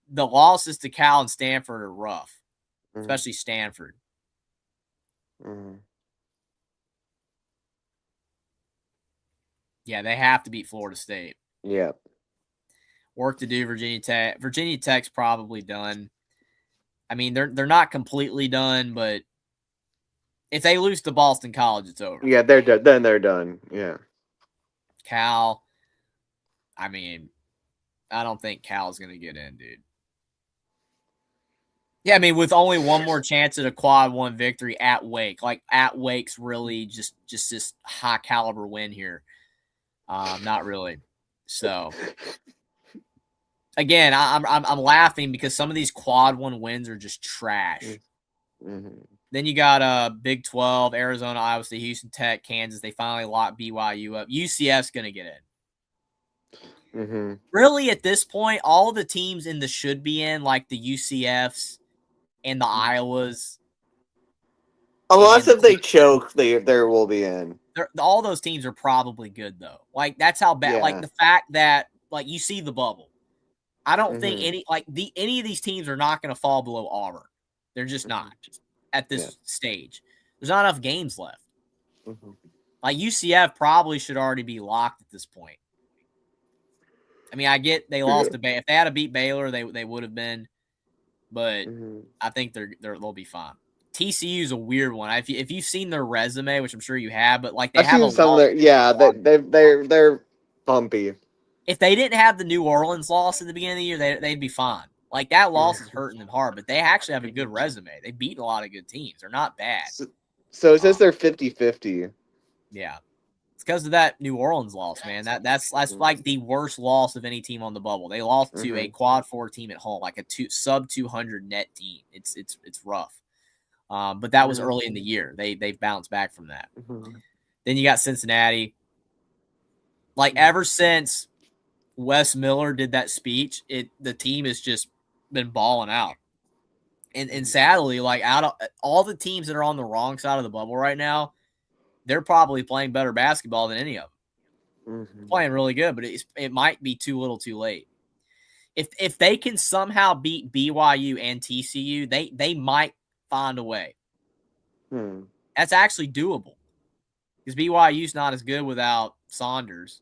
[SPEAKER 2] the losses to Cal and Stanford are rough, especially Stanford.
[SPEAKER 1] Mm-hmm.
[SPEAKER 2] Yeah, they have to beat Florida State.
[SPEAKER 1] Yeah.
[SPEAKER 2] Work to do, Virginia Tech. Virginia Tech's probably done. I mean, they're not completely done, but if they lose to Boston College, it's over.
[SPEAKER 1] Yeah, they're done. Then they're done. Yeah.
[SPEAKER 2] Cal, I mean, I don't think Cal's going to get in, dude. Yeah, I mean, with only one more chance at a quad one victory at Wake, like at Wake's really just this high caliber win here. Not really. So again, I'm laughing because some of these quad one wins are just trash.
[SPEAKER 1] Mm-hmm.
[SPEAKER 2] Then you got Big 12, Arizona, Iowa State, Houston Tech, Kansas. They finally locked BYU up. UCF's going to get in.
[SPEAKER 1] Mm-hmm.
[SPEAKER 2] Really, at this point, all of the teams in the should be in, like the UCFs and the Iowas.
[SPEAKER 1] Unless if they choke, there will be in.
[SPEAKER 2] All those teams are probably good, though. Like, that's how bad.
[SPEAKER 1] Yeah.
[SPEAKER 2] Like, the fact that, like, you see the bubble. I don't think any of these teams are not going to fall below Auburn. They're just not at this stage. There's not enough games left.
[SPEAKER 1] Mm-hmm.
[SPEAKER 2] Like, UCF probably should already be locked at this point. I mean, I get they lost to Baylor. If they had to beat Baylor, they would have been. But I think they'll be fine. TCU is a weird one. If you've seen their resume, which I'm sure you have, but like
[SPEAKER 1] I've seen some of their, they're bumpy.
[SPEAKER 2] If they didn't have the New Orleans loss at the beginning of the year, they'd be fine. Like, that loss is hurting them hard, but they actually have a good resume. They beat a lot of good teams. They're not bad.
[SPEAKER 1] So it says they're 50-50.
[SPEAKER 2] Yeah. It's because of that New Orleans loss, man. That's like the worst loss of any team on the bubble. They lost to a quad 4 team at home, like a sub 200 net team. It's rough. But that was early in the year. They've bounced back from that. Then you got Cincinnati. Like, ever since Wes Miller did that speech, the team has just been balling out. And sadly, like, out of all the teams that are on the wrong side of the bubble right now, they're probably playing better basketball than any of them. Playing really good, but it might be too little too late. If they can somehow beat BYU and TCU, they might find a way. That's actually doable. Because BYU's not as good without Saunders.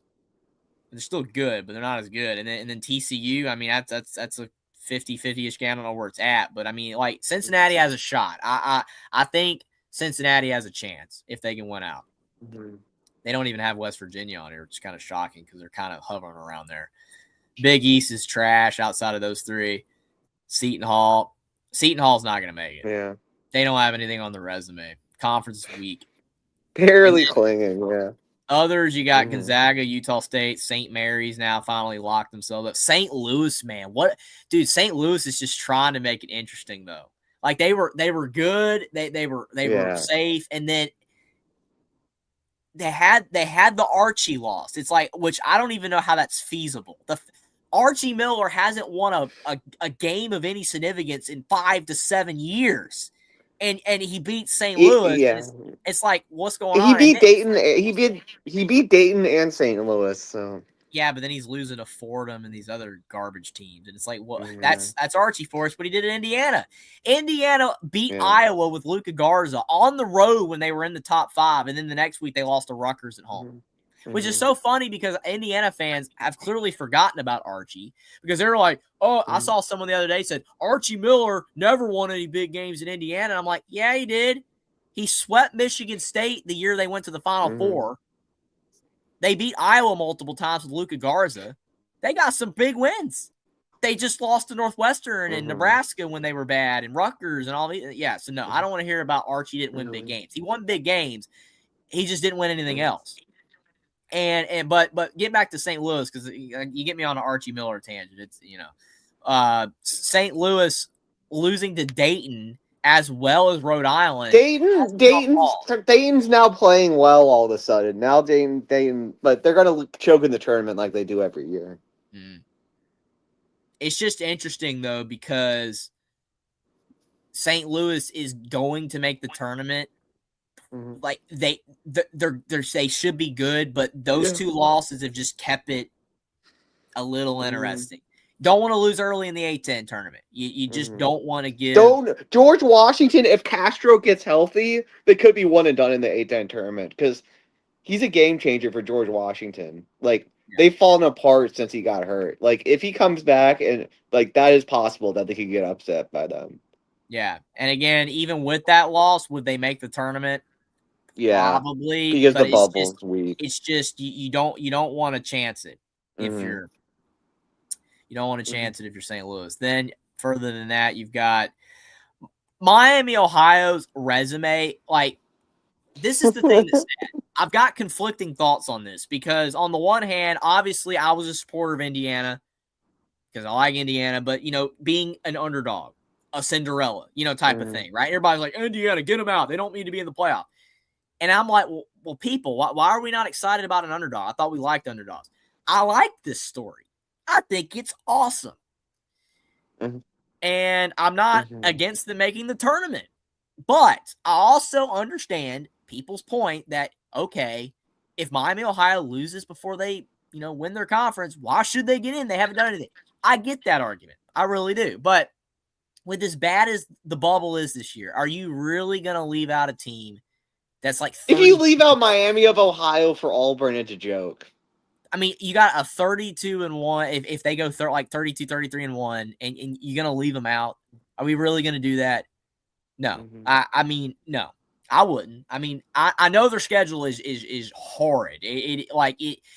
[SPEAKER 2] They're still good, but they're not as good. And then TCU, I mean, that's a 50-50-ish game. I don't know where it's at. But, I mean, like, Cincinnati has a shot. I think Cincinnati has a chance if they can win out. They don't even have West Virginia on here, which is kind of shocking because they're kind of hovering around there. Big East is trash outside of those three. Seton Hall's not going to make it.
[SPEAKER 1] Yeah.
[SPEAKER 2] They don't have anything on the resume. Conference is weak.
[SPEAKER 1] Barely clinging, yeah.
[SPEAKER 2] Others, you got Gonzaga, Utah State, St. Mary's now finally locked themselves up. St. Louis, man. What? Dude, St. Louis is just trying to make it interesting, though. Like, they were good. They were safe. And then they had the Archie loss. It's like, which I don't even know how that's feasible. Archie Miller hasn't won a game of any significance in 5 to 7 years. And he beat St. Louis.
[SPEAKER 1] Yeah.
[SPEAKER 2] It's like, what's going on?
[SPEAKER 1] He beat Dayton. He beat Dayton and St. Louis. So
[SPEAKER 2] yeah, but then he's losing to Fordham and these other garbage teams, and it's like, well, that's Archie for us. But he did it in Indiana. Indiana beat Iowa with Luka Garza on the road when they were in the top 5, and then the next week they lost to Rutgers at home. Which is so funny because Indiana fans have clearly forgotten about Archie because they're like, oh, I saw someone the other day said Archie Miller never won any big games in Indiana. And I'm like, yeah, he did. He swept Michigan State the year they went to the Final Four. They beat Iowa multiple times with Luka Garza. They got some big wins. They just lost to Northwestern and Nebraska when they were bad and Rutgers and all these. Yeah, so no, I don't want to hear about Archie didn't win big games. He won big games. He just didn't win anything else. But get back to St. Louis because you get me on an Archie Miller tangent. It's St. Louis losing to Dayton as well as Rhode Island.
[SPEAKER 1] Dayton's now playing well all of a sudden. Now Dayton, but they're gonna choke in the tournament like they do every year.
[SPEAKER 2] It's just interesting though because St. Louis is going to make the tournament.
[SPEAKER 1] Mhm.
[SPEAKER 2] Like they should be good, but those two losses have just kept it a little interesting. Don't want to lose early in the A-10 tournament. You just don't want to give.
[SPEAKER 1] Don't George Washington. If Castro gets healthy, they could be one and done in the A-10 tournament because he's a game changer for George Washington. Like they've fallen apart since he got hurt. Like if he comes back and like that is possible that they could get upset by them.
[SPEAKER 2] Yeah, and again, even with that loss, would they make the tournament?
[SPEAKER 1] Yeah,
[SPEAKER 2] Probably,
[SPEAKER 1] because
[SPEAKER 2] but
[SPEAKER 1] the bubble's weak.
[SPEAKER 2] It's just you don't want to chance it if you don't want to chance it if you're St. Louis. Then further than that, you've got Miami, Ohio's resume. Like this is the thing that's sad. I've got conflicting thoughts on this because on the one hand, obviously I was a supporter of Indiana because I like Indiana, but being an underdog, a Cinderella, type of thing, right? Everybody's like, Indiana, get them out. They don't need to be in the playoff. And I'm like, well, people, why are we not excited about an underdog? I thought we liked underdogs. I like this story. I think it's awesome. And I'm not against them making the tournament. But I also understand people's point that, okay, if Miami, Ohio loses before they, win their conference, why should they get in? They haven't done anything. I get that argument. I really do. But with as bad as the bubble is this year, are you really going to leave out a team that's like 30?
[SPEAKER 1] If you leave out Miami of Ohio for Auburn, it's a joke.
[SPEAKER 2] I mean, you got a 32-1. If they go like 32, 33-1, and you're going to leave them out, are we really going to do that? No. I mean, no. I wouldn't. I mean, I know their schedule is horrid. It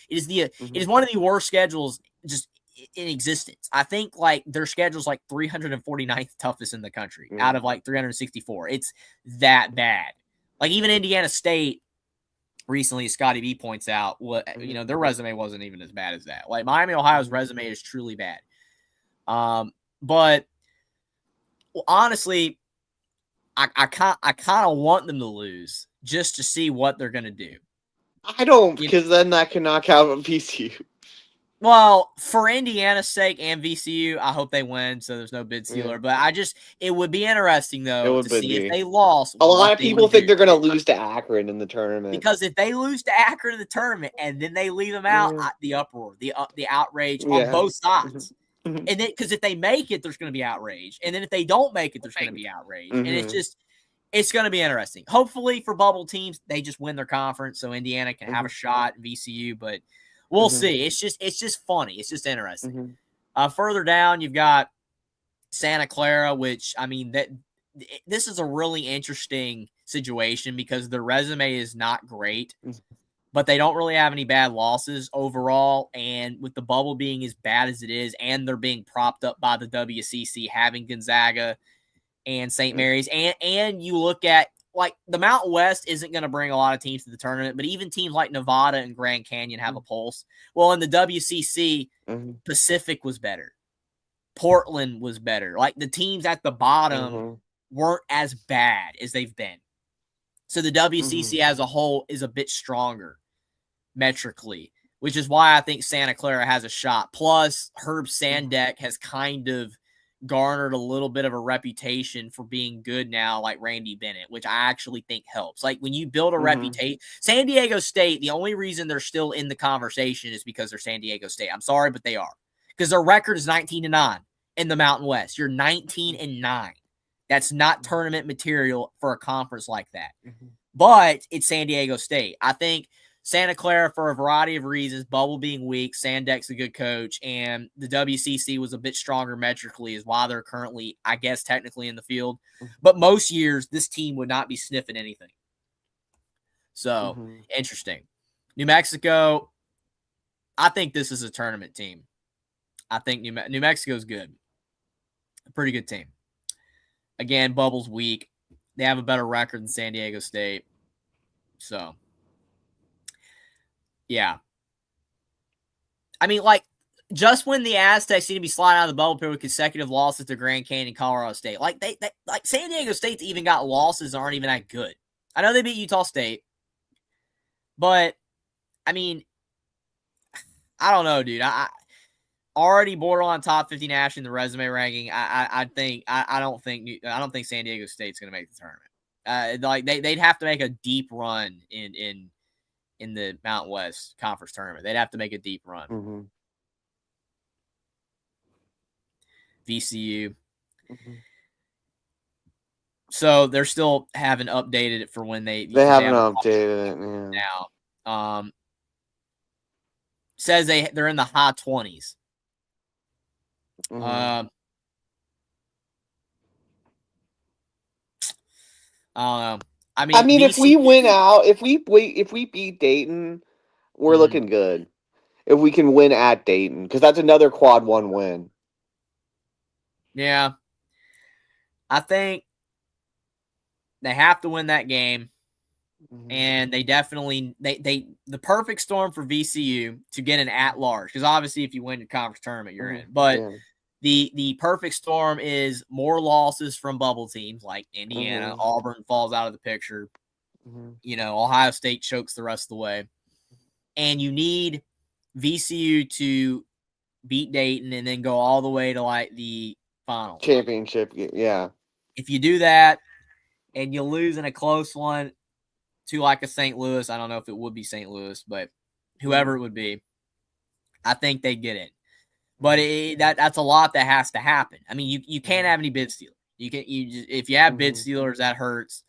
[SPEAKER 2] is one of the worst schedules just in existence. I think like their schedule's like 349th toughest in the country out of like 364. It's that bad. Like even Indiana State recently, Scotty B points out, their resume wasn't even as bad as that. Like Miami, Ohio's resume is truly bad. But honestly, I kind of want them to lose just to see what they're going to do.
[SPEAKER 1] I don't, because then that can knock out VCU.
[SPEAKER 2] Well, for Indiana's sake and VCU, I hope they win, so there's no bid sealer. But it would be interesting, though, to see if they lost.
[SPEAKER 1] A lot of people think they're going to lose to Akron in the tournament.
[SPEAKER 2] Because if they lose to Akron in the tournament and then they leave them out, the uproar, the outrage on both sides. And then, because if they make it, there's going to be outrage. And then if they don't make it, there's going to be outrage. And it's going to be interesting. Hopefully for bubble teams, they just win their conference so Indiana can have a shot at VCU. But we'll see. It's just funny. It's just interesting. Further down, you've got Santa Clara, which, I mean, this is a really interesting situation because their resume is not great. But they don't really have any bad losses overall. And with the bubble being as bad as it is, and they're being propped up by the WCC, having Gonzaga and St. Mary's, and you look at, like, the Mountain West isn't going to bring a lot of teams to the tournament, but even teams like Nevada and Grand Canyon have a pulse. Well, in the WCC, Pacific was better. Portland was better. Like, the teams at the bottom weren't as bad as they've been. So the WCC as a whole is a bit stronger metrically, which is why I think Santa Clara has a shot. Plus, Herb Sandek has kind of garnered a little bit of a reputation for being good now, like Randy Bennett, which I actually think helps. Like when you build a reputation, San Diego State, the only reason they're still in the conversation is because they're San Diego State. I'm sorry, but they are. Because their record is 19-9 in the Mountain West. You're 19-9. That's not tournament material for a conference like that. But it's San Diego State. I think Santa Clara, for a variety of reasons, bubble being weak, Sandek's a good coach, and the WCC was a bit stronger metrically is why they're currently, I guess, technically in the field. But most years, this team would not be sniffing anything. So, interesting. New Mexico, I think this is a tournament team. I think New Mexico's good. A pretty good team. Again, bubble's weak. They have a better record than San Diego State. So, yeah. I mean, like, just when the Aztecs seem to be sliding out of the bubble period with consecutive losses to Grand Canyon, Colorado State, like they like San Diego State's even got losses that aren't even that good. I know they beat Utah State, but I mean, I don't know, dude. already borderline top 50 nationally in the resume ranking. I don't think San Diego State's going to make the tournament. Like they'd have to make a deep run in the Mountain West Conference tournament. They'd have to make a deep run.
[SPEAKER 1] Mm-hmm.
[SPEAKER 2] VCU.
[SPEAKER 1] Mm-hmm.
[SPEAKER 2] So they're still haven't updated it for when they
[SPEAKER 1] haven't updated it
[SPEAKER 2] now. Says they're in the high 20s.
[SPEAKER 1] Mm-hmm.
[SPEAKER 2] I don't know. I
[SPEAKER 1] mean,
[SPEAKER 2] VCU,
[SPEAKER 1] if we win out, if we beat Dayton, we're looking good. If we can win at Dayton, because that's another quad 1 win.
[SPEAKER 2] Yeah. I think they have to win that game. Mm-hmm. And they definitely the perfect storm for VCU to get an at-large, because obviously if you win the conference tournament, you're in. But the perfect storm is more losses from bubble teams like Indiana. Auburn falls out of the picture. Ohio State chokes the rest of the way. And you need VCU to beat Dayton and then go all the way to like the final
[SPEAKER 1] championship. Yeah.
[SPEAKER 2] If you do that and you lose in a close one to like a St. Louis, I don't know if it would be St. Louis, but whoever it would be, I think they get in. But that's a lot that has to happen. I mean, you can't have any bid stealers. If you have bid stealers, that hurts.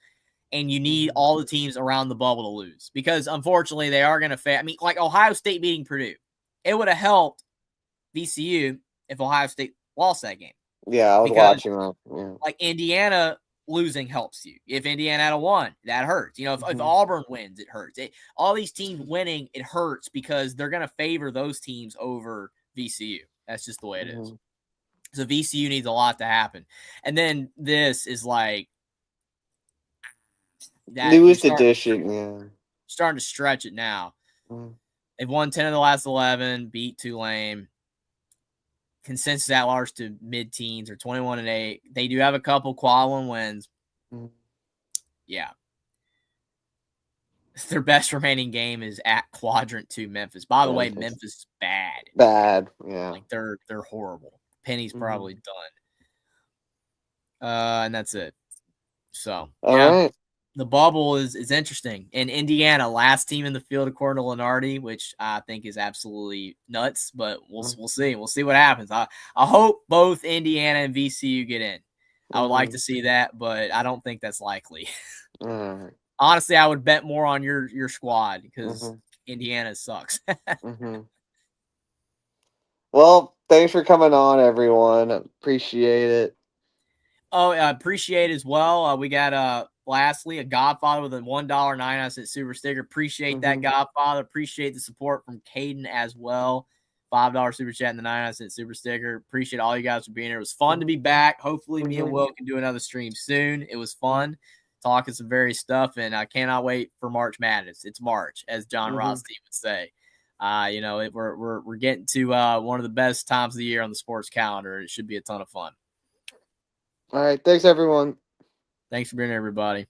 [SPEAKER 2] And you need all the teams around the bubble to lose, because unfortunately they are going to fail. I mean, like Ohio State beating Purdue, it would have helped VCU if Ohio State lost that game.
[SPEAKER 1] Yeah, I was watching that. Yeah.
[SPEAKER 2] Like Indiana losing helps you. If Indiana had won, that hurts. If Auburn wins, it hurts. All these teams winning, it hurts because they're going to favor those teams over VCU. That's just the way it is. So VCU needs a lot to happen. And then this is like that
[SPEAKER 1] newest edition, yeah.
[SPEAKER 2] Starting to stretch it now. They've won 10 of the last 11, beat Tulane. Consensus at large to mid-teens or 21-8. They do have a couple quad 1 wins. Yeah. Their best remaining game is at Quadrant 2 Memphis. By the way, Memphis is bad.
[SPEAKER 1] Bad, yeah.
[SPEAKER 2] Like they're horrible. Penny's probably done. And that's it. So,
[SPEAKER 1] all right.
[SPEAKER 2] The bubble is interesting. And Indiana, last team in the field according to Lenardi, which I think is absolutely nuts, but we'll see. We'll see what happens. I hope both Indiana and VCU get in. I would like to see that, but I don't think that's likely. Honestly, I would bet more on your squad because Indiana sucks.
[SPEAKER 1] Well, thanks for coming on, everyone. Appreciate it.
[SPEAKER 2] Oh, I appreciate it as well. We got lastly a Godfather with a $1.99 super sticker. Appreciate that, Godfather. Appreciate the support from Caden as well. $5 super chat and the 99-cent super sticker. Appreciate all you guys for being here. It was fun to be back. Hopefully me and Will can do another stream soon. It was fun talking some various stuff, and I cannot wait for March Madness. It's March, as John Rothstein would say. We're getting to one of the best times of the year on the sports calendar. It should be a ton of fun.
[SPEAKER 1] All right. Thanks, everyone.
[SPEAKER 2] Thanks for being here, everybody.